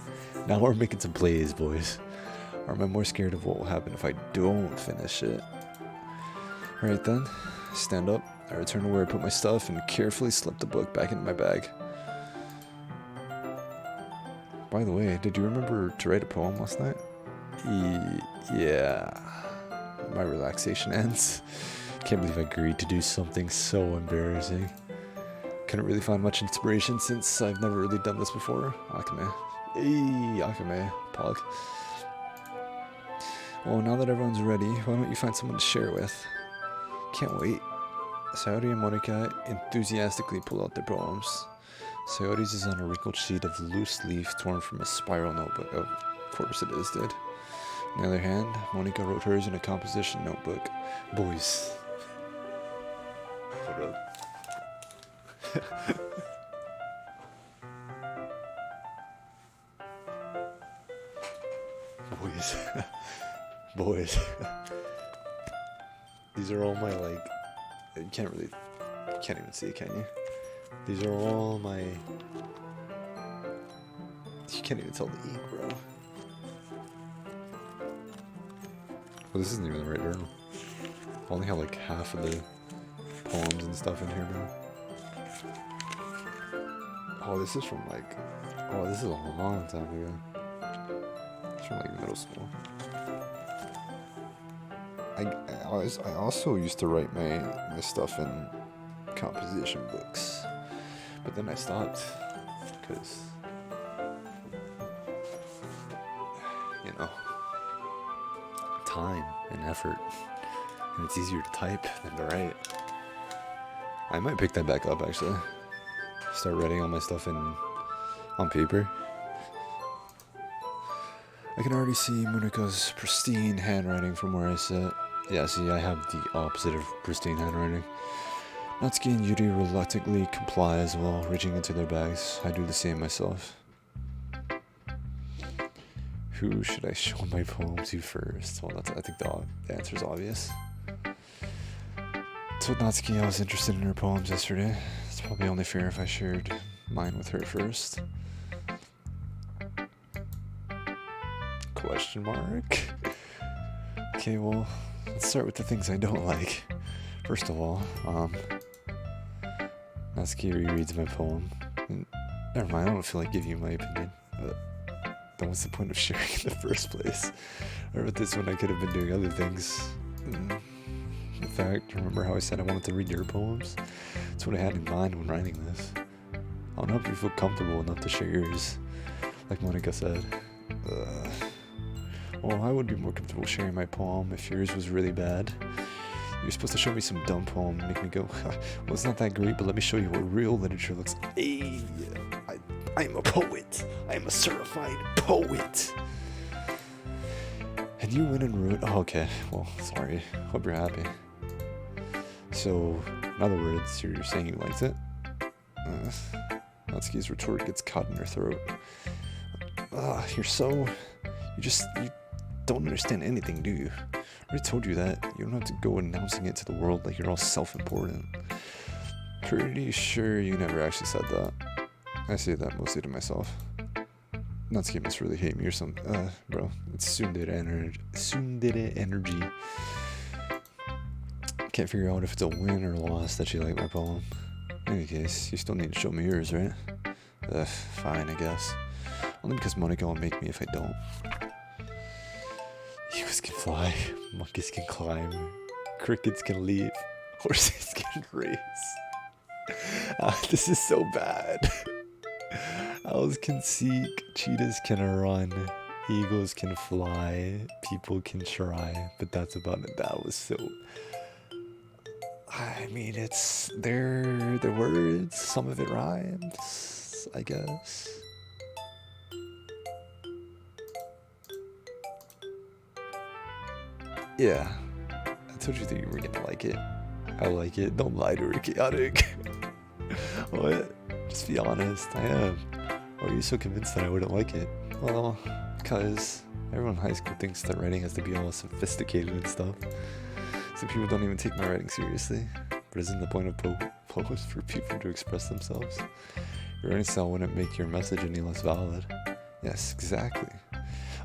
Now we're making some plays, boys. Or am I more scared of what will happen if I don't finish it? Alright then, I stand up, I return to where I put my stuff and carefully slip the book back into my bag. By the way, did you remember to write a poem last night? Yeah. My relaxation ends. Can't believe I agreed to do something so embarrassing. Couldn't really find much inspiration since I've never really done this before. Akame. Hey, Akame. Pog. Well, now that everyone's ready, why don't you find someone to share with? Can't wait. Sayori and Monika enthusiastically pull out their poems. Sayori's is on a wrinkled sheet of loose leaf torn from a spiral notebook. Of course it is, dude. On the other hand, Monika wrote hers in a composition notebook. Boys. What up? Boys. Boys. These are all my, like... You can't even see it, can you? These are all my... You can't even tell the ink, bro. Well, this isn't even the right journal. I only have like half of the poems and stuff in here, bro. Oh, this is from like... Oh, this is a long time ago. It's from like middle school. I also used to write my stuff in composition books, but then I stopped because, you know, time and effort, and it's easier to type than to write. I might pick that back up actually. Start writing all my stuff on paper. I can already see Monika's pristine handwriting from where I sit. Yeah, see, I have the opposite of pristine handwriting. Natsuki and Yuri reluctantly comply as well, reaching into their bags. I do the same myself. Who should I show my poem to first? Well, I think the answer is obvious. Told Natsuki I was interested in her poems yesterday. It's probably only fair if I shared mine with her first. Question mark? Okay, well, let's start with the things I don't like. First of all, Natsuki rereads my poem. And, never mind, I don't feel like giving you my opinion. Then what's the point of sharing in the first place? I wrote this when I could have been doing other things. In fact, remember how I said I wanted to read your poems? That's what I had in mind when writing this. I want to help you feel comfortable enough to share yours. Like Monika said. Well, I would be more comfortable sharing my poem if yours was really bad. You're supposed to show me some dumb poem and make me go, well, it's not that great, but let me show you what real literature looks like. Hey, I'm a poet. I'm a certified poet. And you went and wrote... Oh, okay. Well, sorry. Hope you're happy. So, in other words, you're saying you liked it? Natsuki's retort gets caught in her throat. You're so... You don't understand anything, do you? I already told you that. You don't have to go announcing it to the world like you're all self-important. Pretty sure you never actually said that. I say that mostly to myself. Natsuki must really hate me or something. Bro, it's tsundere energy. Can't figure out if it's a win or a loss that you like my poem. In any case, you still need to show me yours, right? Fine, I guess. Only because Monika will make me if I don't. Eagles can fly, monkeys can climb, crickets can leap, horses can race. This is so bad. Owls can seek, cheetahs can run, eagles can fly, people can try, but that's about it. That was so... I mean, they're words, some of it rhymes, I guess. Yeah, I told you that you were gonna like it. I like it. Don't lie to her, chaotic. What? Just be honest. I am. Why are you so convinced that I wouldn't like it? Well, because everyone in high school thinks that writing has to be all sophisticated and stuff. So people don't even take my writing seriously. But isn't the point of poems for people to express themselves? Your writing style wouldn't make your message any less valid. Yes, exactly.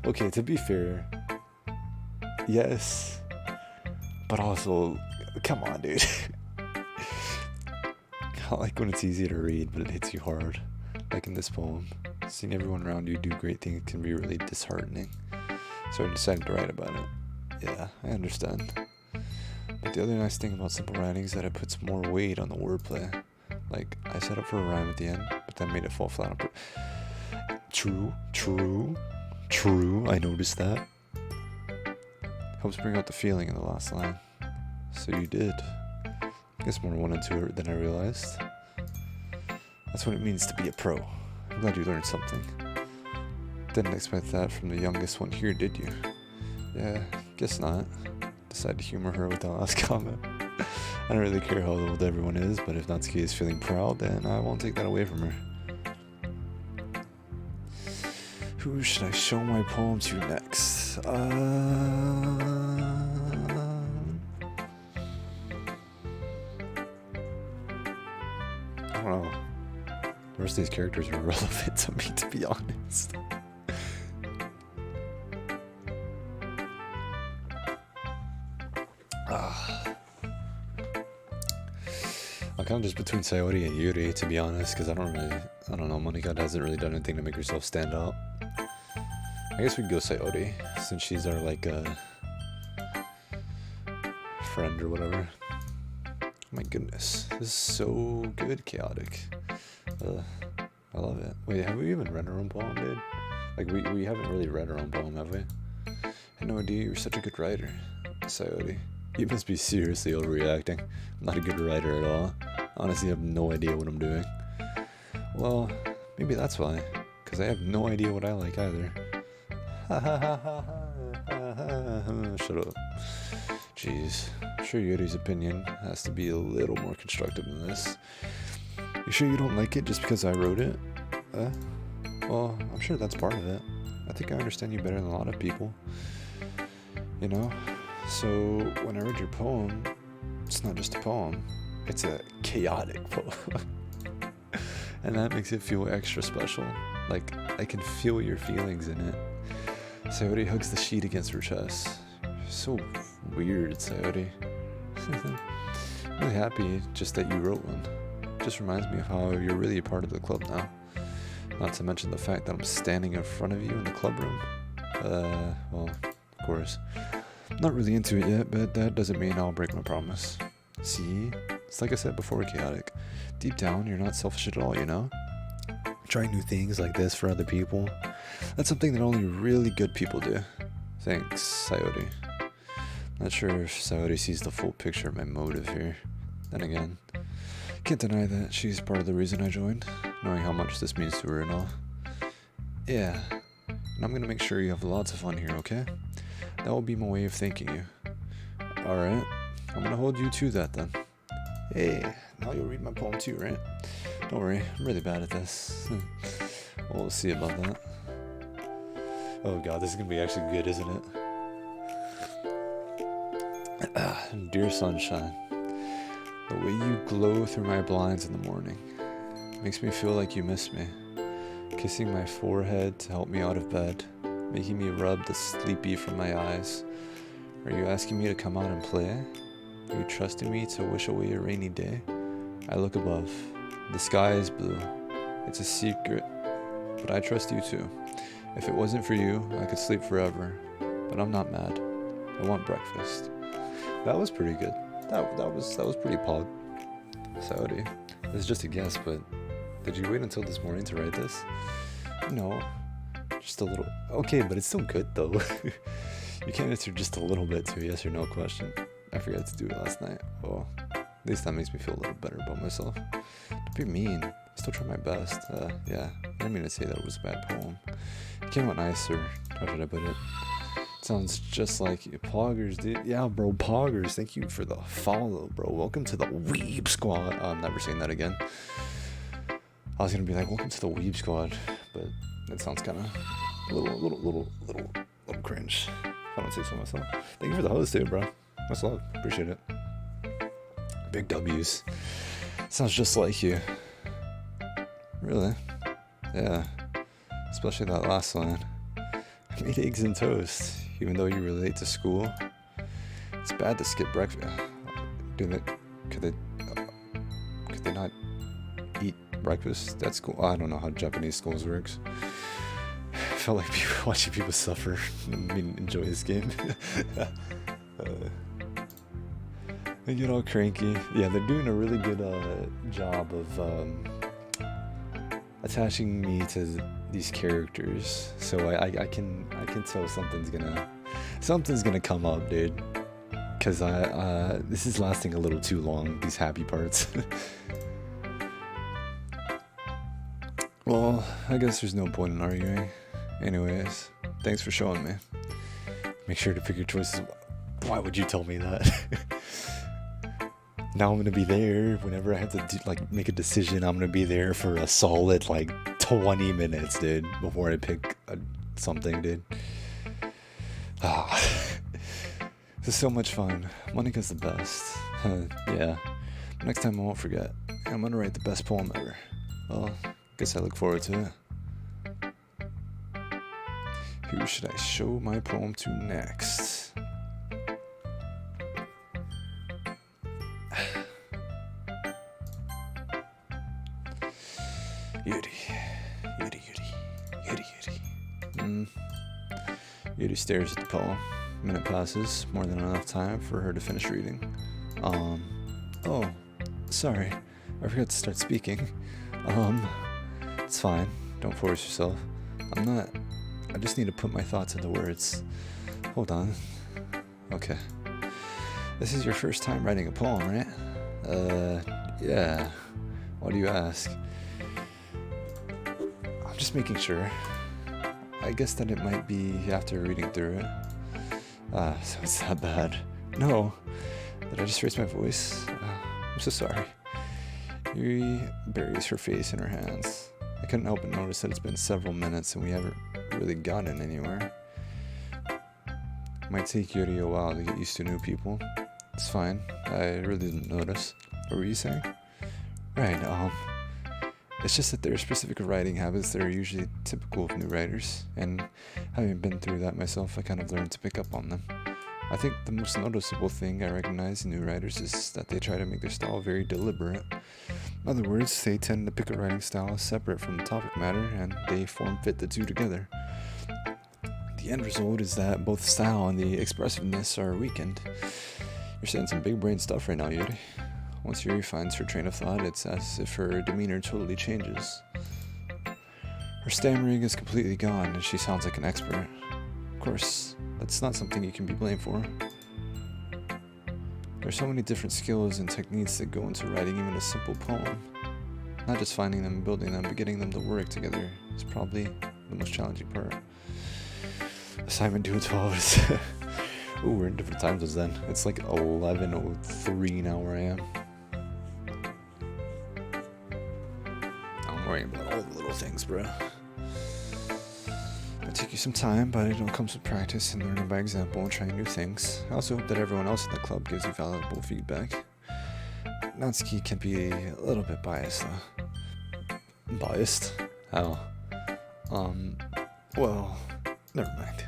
Okay, to be fair, yes, but also, come on, dude. I like when it's easy to read, but it hits you hard. Like in this poem, seeing everyone around you do great things can be really disheartening. So I decided to write about it. Yeah, I understand. But the other nice thing about simple writing is that it puts more weight on the wordplay. Like, I set up for a rhyme at the end, but then made it fall flat on True, I noticed that. Helps bring out the feeling in the last line. So you did. I guess more went into it than I realized. That's what it means to be a pro. I'm glad you learned something. Didn't expect that from the youngest one here, did you? Yeah, guess not. Decided to humor her with the last comment. I don't really care how old everyone is, but if Natsuki is feeling proud, then I won't take that away from her. Who should I show my poem to next? I don't know. The rest of these characters are irrelevant to me, to be honest. I'm kind of just between Sayori and Yuri, to be honest, because I don't know, Monika hasn't really done anything to make herself stand out. I guess we could go Sayori, since she's our, like, friend or whatever. Oh my goodness, this is so good, Chaotic. I love it. Wait, have we even read our own poem, dude? Like, we haven't really read our own poem, have we? I had no idea you were such a good writer, Sayori. You must be seriously overreacting. I'm not a good writer at all. Honestly, I have no idea what I'm doing. Well, maybe that's why. Because I have no idea what I like either. Shut up. Jeez. I'm sure Yuri's opinion has to be a little more constructive than this. You sure you don't like it just because I wrote it? Well, I'm sure that's part of it. I think I understand you better than a lot of people. You know? So, when I read your poem, it's not just a poem, it's a chaotic poem. And that makes it feel extra special. Like, I can feel your feelings in it. Sayori hugs the sheet against her chest. You're so weird, Sayori. I'm really happy just that you wrote one. Just reminds me of how you're really a part of the club now. Not to mention the fact that I'm standing in front of you in the club room. Well, of course. Not really into it yet, but that doesn't mean I'll break my promise. See? It's like I said before, Chaotic. Deep down, you're not selfish at all, you know? Trying new things like this for other people. That's something that only really good people do. Thanks, Sayori. Not sure if Sayori sees the full picture of my motive here. Then again, can't deny that she's part of the reason I joined, knowing how much this means to her and all. Yeah, and I'm gonna make sure you have lots of fun here, okay? That will be my way of thanking you. Alright, I'm gonna hold you to that then. Hey, now you'll read my poem too, right? Don't worry, I'm really bad at this. We'll see about that. Oh god, this is gonna be actually good, isn't it? Dear sunshine, the way you glow through my blinds in the morning makes me feel like you miss me. Kissing my forehead to help me out of bed, making me rub the sleepy from my eyes. Are you asking me to come out and play? Are you trusting me to wish away a rainy day? I look above. The sky is blue. It's a secret, but I trust you too. If it wasn't for you, I could sleep forever. But I'm not mad. I want breakfast. That was pretty good. That was pretty pog. Saudi. It's just a guess, but did you wait until this morning to write this? No. Just a little. Okay, but it's still good though. You can't answer just a little bit to a yes or no question. I forgot to do it last night. Well, at least that makes me feel a little better about myself. Don't be mean. I still try my best. Yeah. I didn't mean to say that it was a bad poem. It came out nicer. How should I put it? Sounds just like you. Poggers, dude. Yeah, bro, Poggers. Thank you for the follow, bro. Welcome to the Weeb Squad. I'm never saying that again. I was gonna be like, welcome to the Weeb Squad, but that sounds kind of a little cringe. If I don't say so myself. Thank you for the host, too, bro. Much love. Appreciate it. Big W's. Sounds just like you. Really? Yeah. Especially that last line. I made eggs and toast, even though you relate to school. It's bad to skip breakfast. Could they not eat breakfast at school? I don't know how Japanese schools works. I felt like watching people suffer. I mean, enjoy this game. They get all cranky. Yeah, they're doing a really good job of attaching me to these characters, so I can tell something's gonna come up, dude. Cause this is lasting a little too long. These happy parts. Well, I guess there's no point in arguing. Anyways, thanks for showing me. Make sure to pick your choices. Why would you tell me that? Now I'm gonna be there whenever I have to make a decision. I'm gonna be there for a solid 20 minutes, dude, before I pick something, dude. This is so much fun. Monica's the best. Yeah. Next time I won't forget. I'm gonna write the best poem ever. Well, guess I look forward to it. Who should I show my poem to next? Yuri. Yuri stares at the poem. A minute passes, more than enough time for her to finish reading. Oh, sorry. I forgot to start speaking. It's fine. Don't force yourself. I just need to put my thoughts into words. Hold on. Okay. This is your first time writing a poem, right? Yeah. Why do you ask? I'm just making sure. I guess that it might be after reading through it. So it's that bad. No. Did I just raise my voice? I'm so sorry. Yuri buries her face in her hands. I couldn't help but notice that it's been several minutes and we haven't really gotten anywhere. It might take Yuri a while to get used to new people. It's fine. I really didn't notice. What were you saying? Right, it's just that there are specific writing habits that are usually typical of new writers, and having been through that myself, I kind of learned to pick up on them. I think the most noticeable thing I recognize in new writers is that they try to make their style very deliberate. In other words, they tend to pick a writing style separate from the topic matter, and they form-fit the two together. The end result is that both style and the expressiveness are weakened. You're saying some big-brain stuff right now, Yuri. Once Yuri finds her train of thought, it's as if her demeanor totally changes. Her stammering is completely gone, and she sounds like an expert. Of course, that's not something you can be blamed for. There are so many different skills and techniques that go into writing even a simple poem. Not just finding them and building them, but getting them to work together is probably the most challenging part. Assignment due at 12 is... Ooh, we're in different time zones then. It's like 11:03 now where I am. I'm worrying about all the little things, bro. It'll take you some time, but it all comes with practice and learning by example and trying new things. I also hope that everyone else in the club gives you valuable feedback. Natsuki can be a little bit biased, though. Biased? How? Well, never mind.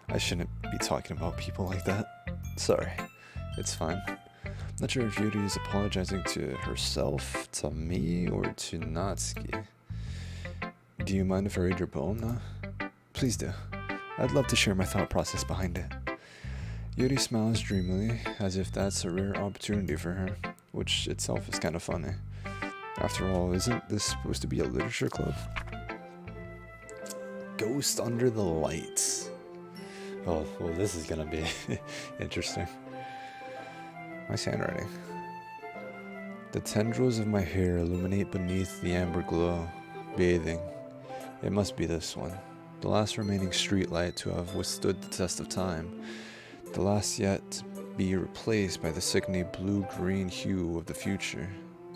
I shouldn't be talking about people like that. Sorry. It's fine. Not sure if Yuri is apologizing to herself, to me, or to Natsuki. Do you mind if I read your poem now? Please do. I'd love to share my thought process behind it. Yuri smiles dreamily, as if that's a rare opportunity for her, which itself is kind of funny. After all, isn't this supposed to be a literature club? Ghost Under the Lights. Oh, well, this is gonna be interesting. Nice handwriting. The tendrils of my hair illuminate beneath the amber glow, bathing. It must be this one. The last remaining streetlight to have withstood the test of time. The last yet to be replaced by the sickening blue-green hue of the future.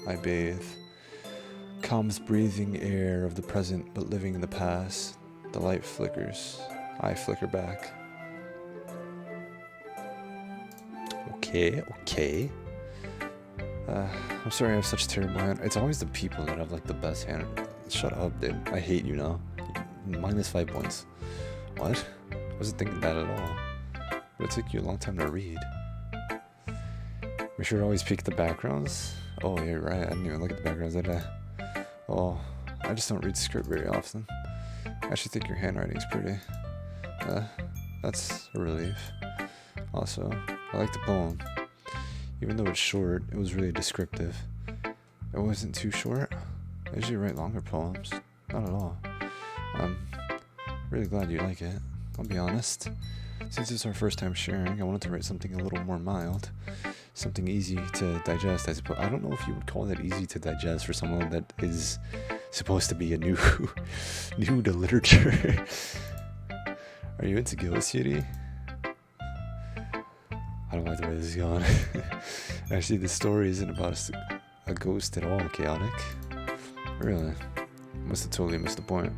I bathe. Calm's breathing air of the present but living in the past. The light flickers. I flicker back. Okay. I'm sorry I have such terrible hand. It's always the people that have like the best hand. Shut up, dude. I hate you now. -5 points. What? I wasn't thinking that at all. But it took you a long time to read. Make sure to always peek the backgrounds. Oh, you're right. I didn't even look at the backgrounds, did I? Oh, I just don't read the script very often. I actually think your handwriting's pretty. That's a relief. Also, I like the poem. Even though it's short, it was really descriptive. It wasn't too short. I usually write longer poems. Not at all. I'm really glad you like it. I'll be honest. Since it's our first time sharing, I wanted to write something a little more mild. Something easy to digest, I suppose. I don't know if you would call that easy to digest for someone that is supposed to be a new to literature. Are you into Ghost City? I don't like the way this is going. Actually, the story isn't about a ghost at all, chaotic. Really? Must have totally missed the point.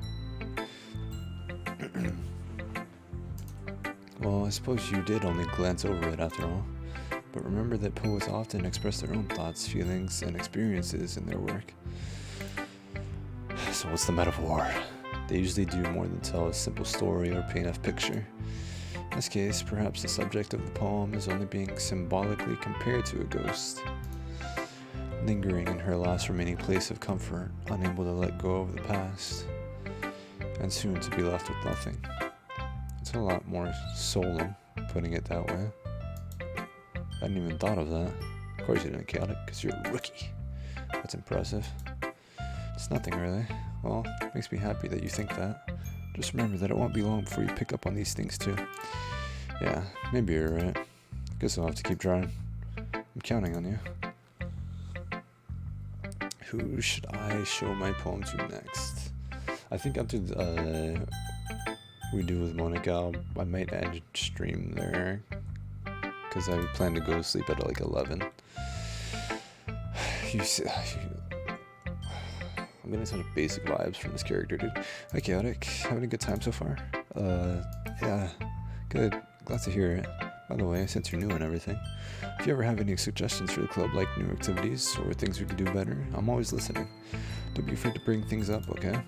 Well, I suppose you did only glance over it after all. But remember that poets often express their own thoughts, feelings, and experiences in their work. So what's the metaphor? They usually do more than tell a simple story or paint a picture. In this case, perhaps the subject of the poem is only being symbolically compared to a ghost, lingering in her last remaining place of comfort, unable to let go of the past, and soon to be left with nothing. It's a lot more solemn, putting it that way. I hadn't even thought of that. Of course you didn't, chaotic, because you're a rookie. That's impressive. It's nothing really. Well, it makes me happy that you think that. Just remember that it won't be long before you pick up on these things too. Yeah, maybe you're right. Guess I'll have to keep trying. I'm counting on you. Who should I show my poem to next? I think after we do with Monica, I might end stream there. Because I plan to go to sleep at like 11. I'm getting such basic vibes from this character, dude. Hi, Chaotic. Having a good time so far? Yeah. Good. Glad to hear it. By the way, since you're new and everything, if you ever have any suggestions for the club, like new activities or things we could do better, I'm always listening. Don't be afraid to bring things up, okay?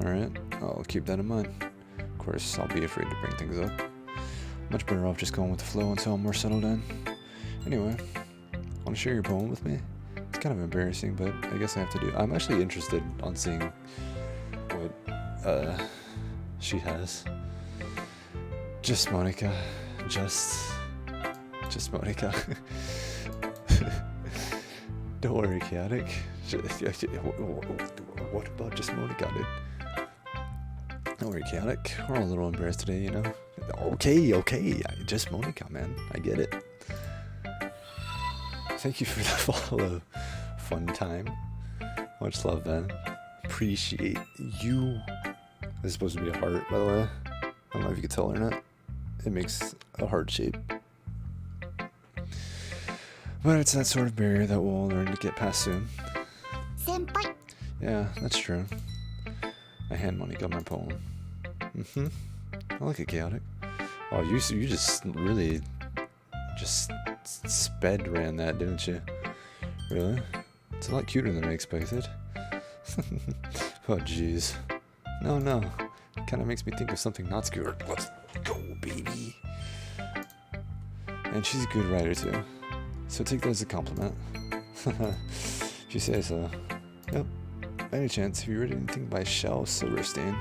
Alright? I'll keep that in mind. Of course, I'll be afraid to bring things up. Much better off just going with the flow until I'm more settled in. Anyway, want to share your poem with me? It's kind of embarrassing, but I guess I have to do. I'm actually interested on seeing what she has. Just Monica. Just Monica. Don't worry, chaotic. What about just Monica, dude? Don't worry, chaotic. We're all a little embarrassed today, you know? Okay. Just Monica, man. I get it. Thank you for the follow. Fun time. Much love, man. Appreciate you. This is supposed to be a heart, by the way. I don't know if you can tell or not. It makes a heart shape. But it's that sort of barrier that we'll learn to get past soon. Senpai. Yeah, that's true. I hand Monica my poem. I like it, chaotic. Oh, you just really just sped ran that, didn't you? Really? It's a lot cuter than I expected. Oh, jeez. No. It kind of makes me think of something not scary. Let's go, baby. And she's a good writer, too. So take that as a compliment. If you say so. Yep. By any chance, have you read anything by Shel Silverstein?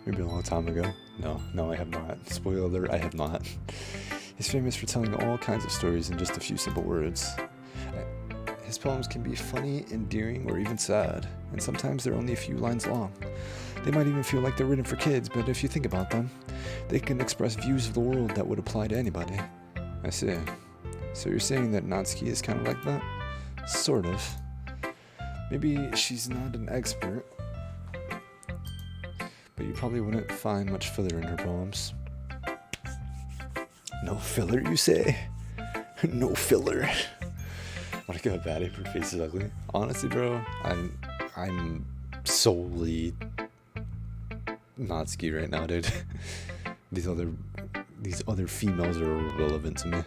Maybe a long time ago. No, I have not. Spoiler alert, I have not. He's famous for telling all kinds of stories in just a few simple words. His poems can be funny, endearing, or even sad, and sometimes they're only a few lines long. They might even feel like they're written for kids, but if you think about them, they can express views of the world that would apply to anybody. I see. So you're saying that Natsuki is kind of like that? Sort of. Maybe she's not an expert, but you probably wouldn't find much filler in her poems. No filler, you say? No filler. Wanna go baddie? Her face is ugly. Honestly, bro, I'm solely Natsuki right now, dude. These other females are irrelevant to me.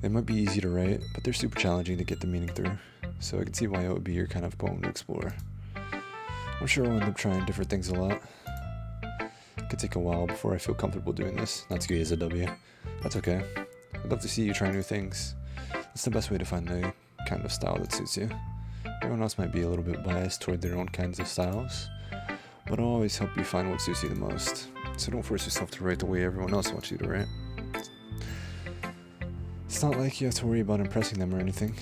They might be easy to write, but they're super challenging to get the meaning through. So I can see why it would be your kind of poem to explore. I'm sure I'll end up trying different things a lot. It could take a while before I feel comfortable doing this. Natsuki is a W. That's okay. I'd love to see you try new things. It's the best way to find the kind of style that suits you. Everyone else might be a little bit biased toward their own kinds of styles, but I'll always help you find what suits you the most. So don't force yourself to write the way everyone else wants you to write. It's not like you have to worry about impressing them or anything.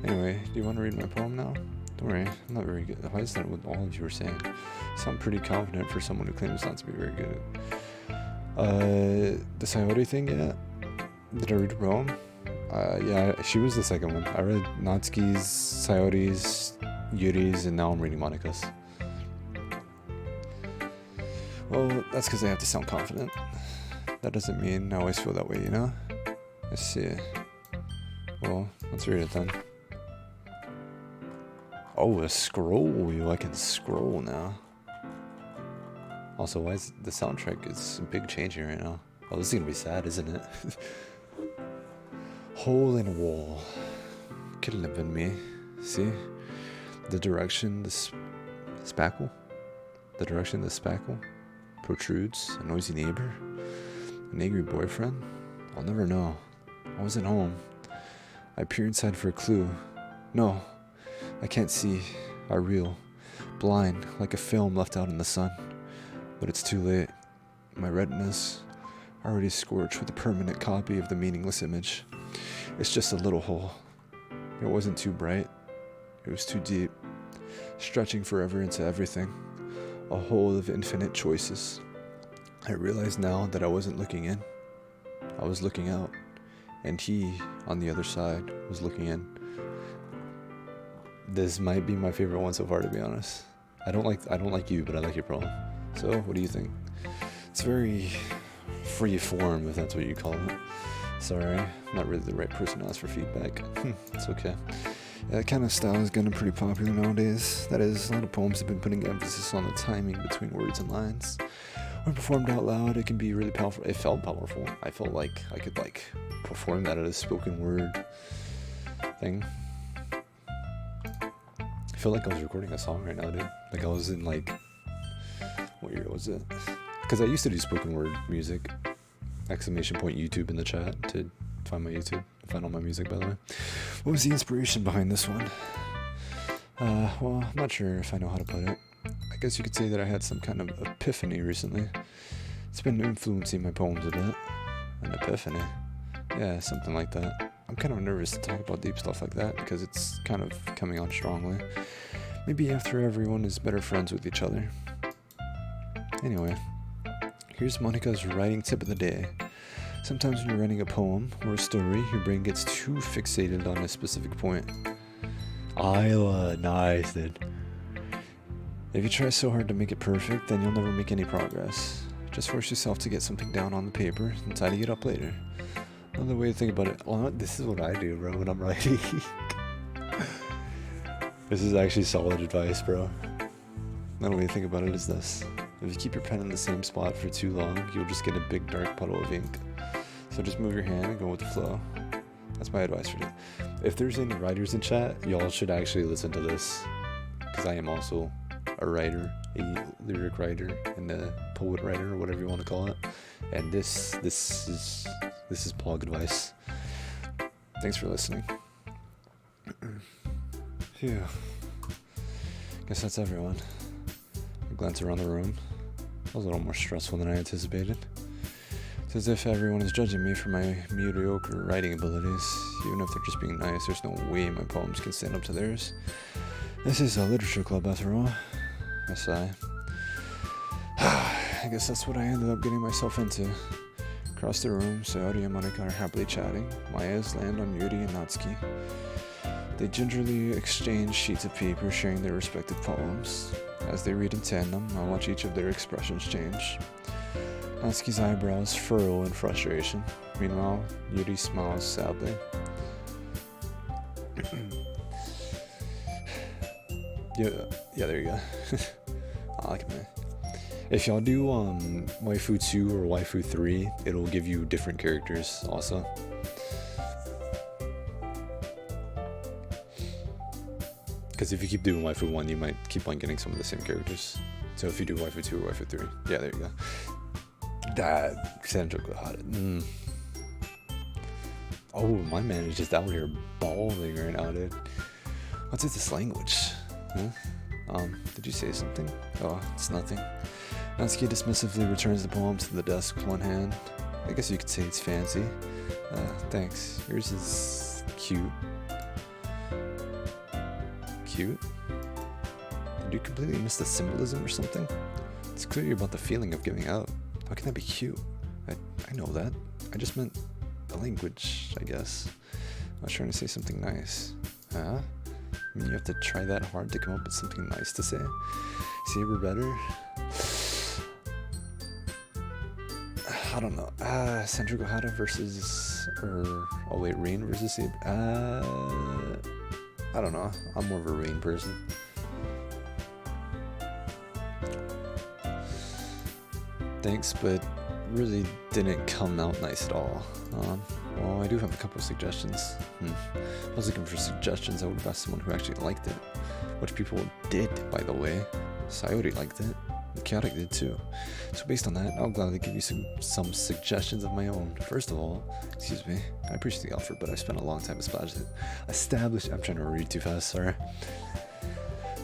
Anyway, do you want to read my poem now? Don't worry, I'm not very good. Why is that what all of you were saying? You sound pretty confident for someone who claims not to be very good. The Sayori thing, yeah? Did I read a poem? Yeah, she was the second one. I read Natsuki's, Sayori's, Yuri's, and now I'm reading Monika's. Well, that's because I have to sound confident. That doesn't mean I always feel that way, you know? Let's see. Well, let's read it then. Oh, a scroll wheel. I can scroll now. Also, why is the soundtrack is a big change here right now? Oh, this is gonna be sad, isn't it? Hole in a wall. Could live in me. See? The direction the spackle? The direction the spackle protrudes. A noisy neighbor? An angry boyfriend? I'll never know. I wasn't home. I peer inside for a clue. No, I can't see. I reel. Blind, like a film left out in the sun. But it's too late. My retinas already scorched with a permanent copy of the meaningless image. It's just a little hole. It wasn't too bright. It was too deep, stretching forever into everything. A hole of infinite choices. I realize now that I wasn't looking in. I was looking out. And he, on the other side, was looking in. This might be my favorite one so far, to be honest. I don't like you, but I like your poem. So, what do you think? It's very free form, if that's what you call it. Sorry, I'm not really the right person to ask for feedback. It's okay. Yeah, that kind of style is getting pretty popular nowadays. That is, a lot of poems have been putting emphasis on the timing between words and lines. When performed out loud, it can be really powerful. It felt powerful. I felt like I could perform that at a spoken word thing. I feel like I was recording a song right now, dude. Like I was in what year was it? Because I used to do spoken word music. ! YouTube in the chat to find my YouTube. Find all my music, by the way. What was the inspiration behind this one? Well, I'm not sure if I know how to put it. I guess you could say that I had some kind of epiphany recently. It's been influencing my poems a bit. An epiphany. Yeah, something like that. I'm kind of nervous to talk about deep stuff like that because it's kind of coming on strongly. Maybe after everyone is better friends with each other. Anyway, here's Monika's writing tip of the day. Sometimes when you're writing a poem or a story, your brain gets too fixated on a specific point. Nice, dude. If you try so hard to make it perfect, then you'll never make any progress. Just force yourself to get something down on the paper and tidy it up later. Another way to think about it, this is what I do, bro, when I'm writing. This is actually solid advice, bro. Another way to think about it is this. If you keep your pen in the same spot for too long, you'll just get a big dark puddle of ink. So just move your hand and go with the flow. That's my advice for you. If there's any writers in chat, y'all should actually listen to this. Because I am also a writer, a lyric writer, and a poet writer, or whatever you want to call it. And this is plug advice. Thanks for listening. Phew. Guess that's everyone. I glance around the room. It was a little more stressful than I anticipated. It's as if everyone is judging me for my mediocre writing abilities. Even if they're just being nice, there's no way my poems can stand up to theirs. This is a literature club after all. I sigh. I guess that's what I ended up getting myself into. Across the room, Sayori and Monika are happily chatting. My eyes land on Yuri and Natsuki. They gingerly exchange sheets of paper, sharing their respective poems. As they read in tandem, I watch each of their expressions change. Natsuki's eyebrows furrow in frustration. Meanwhile, Yuri smiles sadly. Yeah, there you go. I like it, man. If y'all do waifu 2 or waifu 3, it'll give you different characters also. Because if you keep doing waifu 1, you might keep on getting some of the same characters. So if you do waifu 2 or waifu 3, yeah, there you go. That Sanjoku had it. Oh, my man is just out here bawling right now, dude. What's this language? Huh? Did you say something? Oh, it's nothing. Natsuki dismissively returns the poem to the desk with one hand. I guess you could say it's fancy. Thanks. Yours is cute. Cute? Did you completely miss the symbolism or something? It's clearly about the feeling of giving out. How can that be cute? I know that. I just meant the language, I guess. I was trying to say something nice. Huh? I mean, you have to try that hard to come up with something nice to say? Saber better? I don't know. Sandra Gohara versus... oh wait, Rain versus Saber? I don't know. I'm more of a Rain person. Thanks, but really didn't come out nice at all. Well, I do have a couple of suggestions. If I was looking for suggestions, I would have asked someone who actually liked it. Which people did, by the way. Sayori liked it. Chaotic did too. So based on that, I'll gladly give you some suggestions of my own. First of all, excuse me, I appreciate the offer, but I spent a long time I'm trying to read too fast, sorry.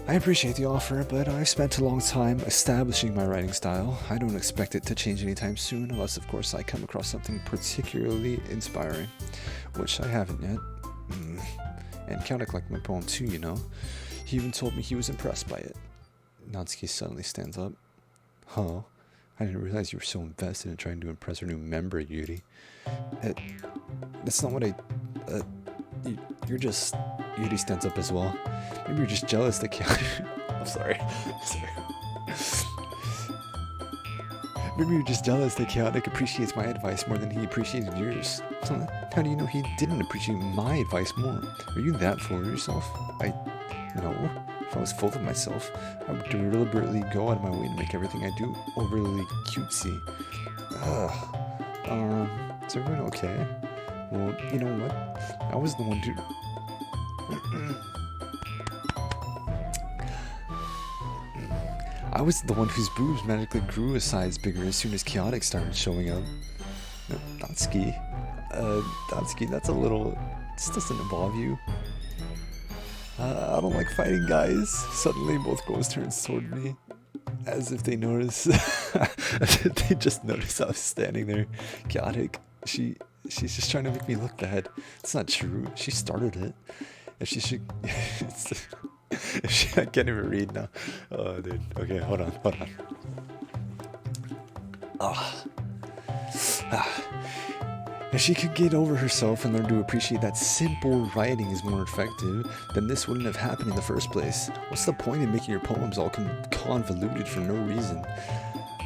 I appreciate the offer, but I've spent a long time establishing my writing style. I don't expect it to change anytime soon, unless of course I come across something particularly inspiring, which I haven't yet. And Chaotic liked my poem too, you know. He even told me he was impressed by it. Natsuki suddenly stands up. Huh? I didn't realize you were so invested in trying to impress her new member, Yuri. That's not what you're just... Yuri stands up as well. Maybe you're just jealous that Chaotic... I'm sorry. Maybe you're just jealous that Chaotic appreciates my advice more than he appreciated yours. Huh? How do you know he didn't appreciate my advice more? Are you that full of yourself? No. If I was full of myself, I would deliberately go out of my way to make everything I do overly cutesy. Is everyone okay? Well, you know what? I was the one who... I was the one whose boobs magically grew a size bigger as soon as Chaotic started showing up. Natsuki. Natsuki, that's a little... This doesn't involve you. I don't like fighting guys. Suddenly both girls turn toward me. As if they notice. They just notice I was standing there. Chaotic. She's just trying to make me look bad. It's not true. She started it. If she should... I can't even read now. Oh, dude. Okay, hold on. If she could get over herself and learn to appreciate that simple writing is more effective, then this wouldn't have happened in the first place. What's the point in making your poems all convoluted for no reason?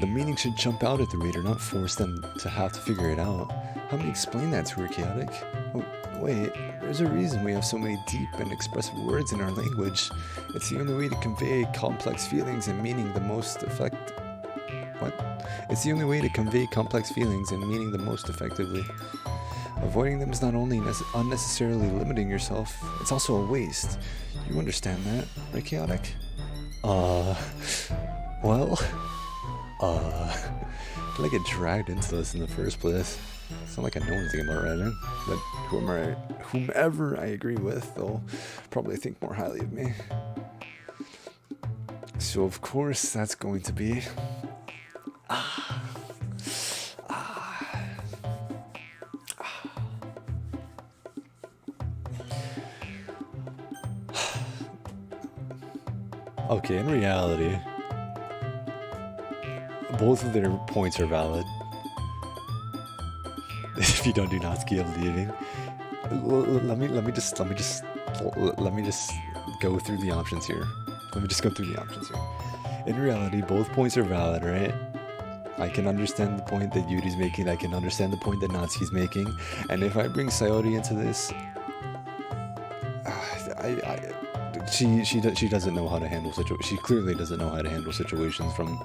The meaning should jump out at the reader, not force them to have to figure it out. How do you explain that to her, Chaotic? Oh, wait, there's a reason we have so many deep and expressive words in our language. It's the only way to convey complex feelings and meaning the most It's the only way to convey complex feelings and meaning the most effectively. Avoiding them is not only unnecessarily limiting yourself, it's also a waste. You understand that, right, Chaotic? Well... Did I get dragged into this in the first place? It's not like I know anything about writing, but whomever I agree with, they'll probably think more highly of me. So of course that's going to be... Okay, in reality, both of their points are valid. If you don't do Natsuki, I'm leaving. Let me just go through the options here. In reality, both points are valid, right? I can understand the point that Yuri's making. I can understand the point that Natsuki's making. And if I bring Sayori into this, she doesn't know how to handle situations. She clearly doesn't know how to handle situations from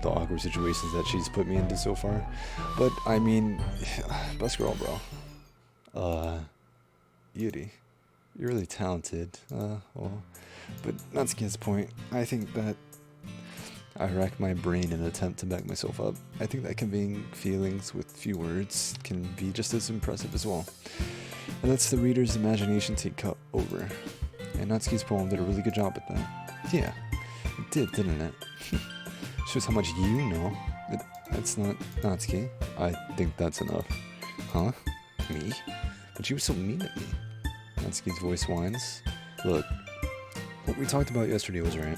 the awkward situations that she's put me into so far. But I mean, best girl, bro. Yuri, you're really talented. Well, but Natsuki's point. I think that I rack my brain in an attempt to back myself up. I think that conveying feelings with few words can be just as impressive as well. It lets the reader's imagination take over. And Natsuki's poem did a really good job at that. Yeah, it did, didn't it? Shows how much you know. That's not Natsuki. I think that's enough. Huh? Me? But you were so mean at me. Natsuki's voice whines. Look, what we talked about yesterday was right.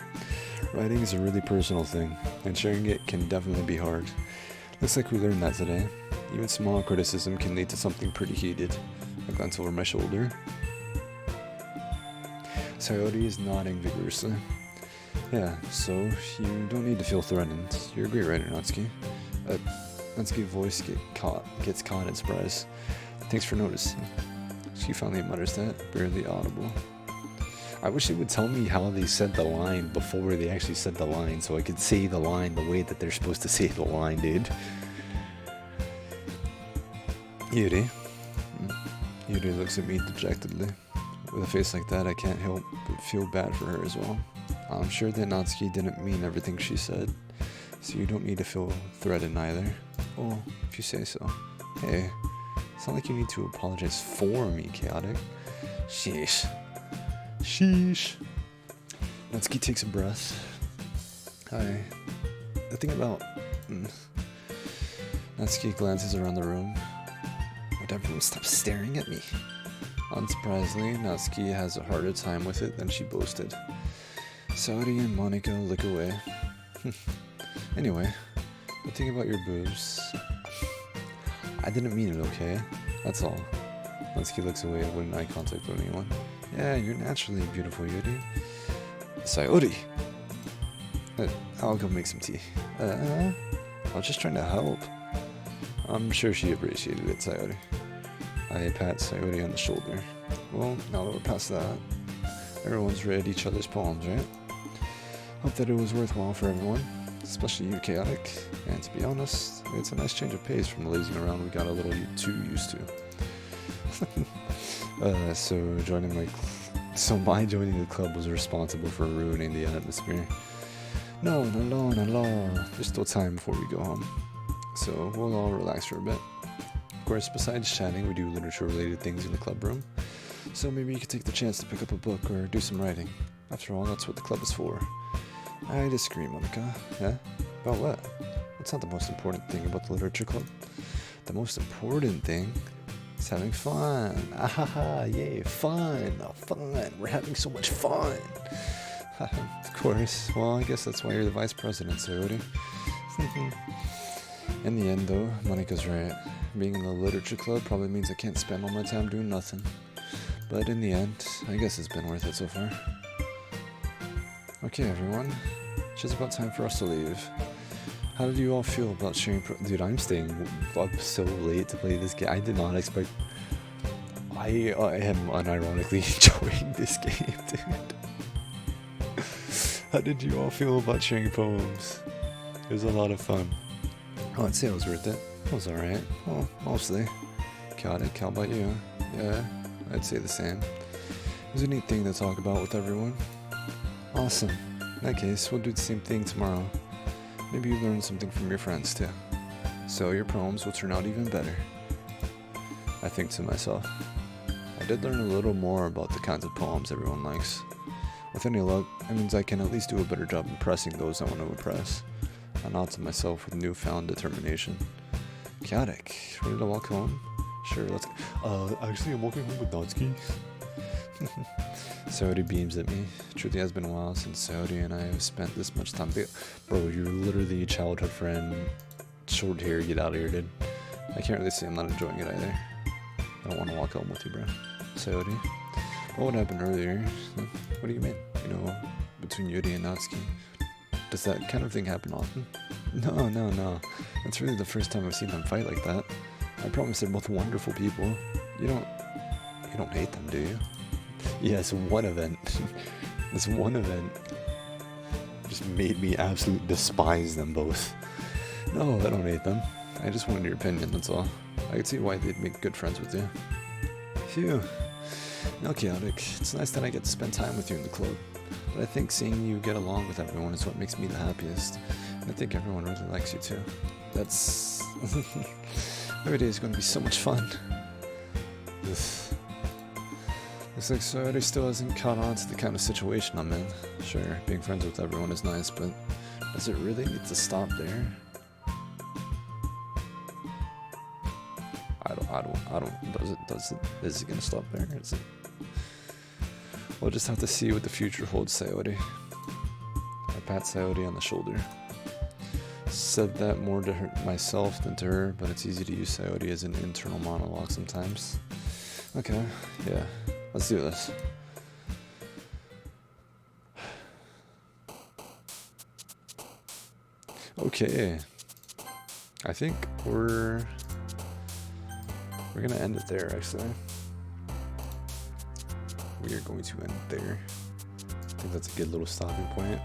Writing is a really personal thing, and sharing it can definitely be hard. Looks like we learned that today. Even small criticism can lead to something pretty heated. I glance over my shoulder. Sayori is nodding vigorously. Yeah, so you don't need to feel threatened. You're a great writer, Natsuki. Natsuki's voice gets caught in surprise. Thanks for noticing. She finally mutters that, barely audible. I wish it would tell me how they said the line before they actually said the line, so I could say the line the way that they're supposed to say the line, dude. Yuri. Yuri looks at me dejectedly. With a face like that, I can't help but feel bad for her as well. I'm sure that Natsuki didn't mean everything she said, so you don't need to feel threatened either. Oh, if you say so. Hey, it's not like you need to apologize for me, Chaotic. Sheesh. Sheesh. Natsuki takes a breath. The thing about... Natsuki glances around the room. Would everyone stop staring at me? Unsurprisingly, Natsuki has a harder time with it than she boasted. Saori and Monica look away. Anyway, the thing about your boobs... I didn't mean it, okay? That's all. Natsuki looks away, avoiding eye contact with anyone. Yeah, you're naturally beautiful, Yuri. Sayori! I'll go make some tea. I was just trying to help. I'm sure she appreciated it, Sayori. I pat Sayori on the shoulder. Well, now that we're past that, everyone's read each other's poems, right? Hope that it was worthwhile for everyone, especially you, Chaotic. And to be honest, it's a nice change of pace from the lazing around we got a little too used to. So my joining the club was responsible for ruining the atmosphere. No, there's still time before we go home. So we'll all relax for a bit. Of course, besides chatting, we do literature-related things in the club room. So maybe you could take the chance to pick up a book or do some writing. After all, that's what the club is for. I disagree, Monica. Yeah? About what? That's not the most important thing about the literature club. The most important thing is having fun. Ahaha, yay, fun. Oh, fun. We're having so much fun. Of course. Well, I guess that's why you're the vice president, Sayori. In the end, though, Monica's right. Being in the literature club probably means I can't spend all my time doing nothing. But in the end, I guess it's been worth it so far. Okay, everyone. It's just about time for us to leave. How did you all feel about sharing... Dude, I'm staying up so late to play this game. I did not expect... I am unironically enjoying this game, dude. How did you all feel about sharing poems? It was a lot of fun. Oh, I'd say it was worth it. It was alright. Well, mostly. Chaotic, how about you? Yeah, I'd say the same. It was a neat thing to talk about with everyone. Awesome. In that case, we'll do the same thing tomorrow. Maybe you learn something from your friends too. So your poems will turn out even better. I think to myself. I did learn a little more about the kinds of poems everyone likes. With any luck, it means I can at least do a better job impressing those I want to impress. I nod to myself with newfound determination. Chaotic, ready to walk home? Sure, let's go. Actually, I'm walking home with Natsuki. Saori beams at me. Truly has been a while since Saori and I have spent this much time together. Bro, you're literally a childhood friend. Short hair, get out of here, dude. I can't really say I'm not enjoying it either. I don't want to walk home with you, bro. Saori. What happened earlier? What do you mean? You know, between Yuri and Natsuki. Does that kind of thing happen often? No. That's really the first time I've seen them fight like that. I promise they're both wonderful people. You don't hate them, do you? Yes, one event. This one event just made me absolutely despise them both. No, I don't hate them. I just wanted your opinion, that's all. I could see why they'd make good friends with you. Phew. No, Chaotic. It's nice that I get to spend time with you in the club. But I think seeing you get along with everyone is what makes me the happiest. And I think everyone really likes you too. That's... Every day is going to be so much fun. Looks like Saori still hasn't caught on to the kind of situation I'm in. Sure, being friends with everyone is nice, but Does it really need to stop there? I don't, is it gonna stop there? Is it? We'll just have to see what the future holds, Sayori. I pat Sayori on the shoulder. Said that more to her, myself than to her, but it's easy to use Sayori as an internal monologue sometimes. Okay, yeah, let's do this. Okay, I think we're gonna end it there, actually. We are going to end it there. I think that's a good little stopping point.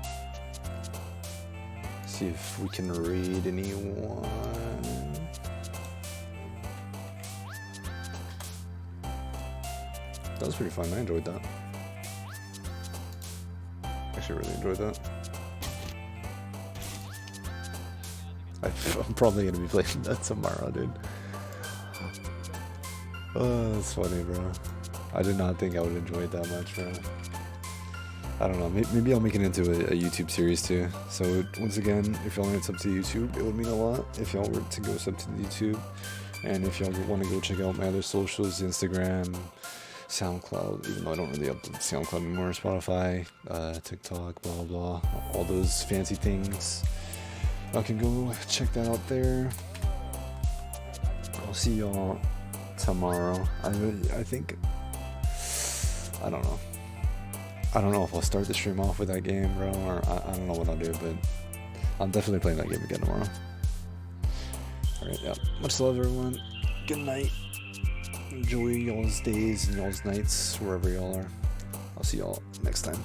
See if we can read anyone. That was pretty fun. I enjoyed that. Actually, really enjoyed that. I'm probably gonna be playing that tomorrow, dude. Oh, that's funny, bro. I did not think I would enjoy it that much, bro. I don't know. Maybe I'll make it into a YouTube series too. So once again, if y'all want to sub to YouTube, it would mean a lot if y'all were to go sub to the YouTube. And if y'all want to go check out my other socials, Instagram, SoundCloud, even though I don't really upload SoundCloud anymore, Spotify, TikTok, blah, blah, blah, all those fancy things. Y'all can go check that out there. I'll see y'all tomorrow. I think, I don't know. I don't know if I'll start the stream off with that game, bro, or I don't know what I'll do, but I'm definitely playing that game again tomorrow. Alright, yeah. Much love, everyone. Good night. Enjoy y'all's days and y'all's nights, wherever y'all are. I'll see y'all next time.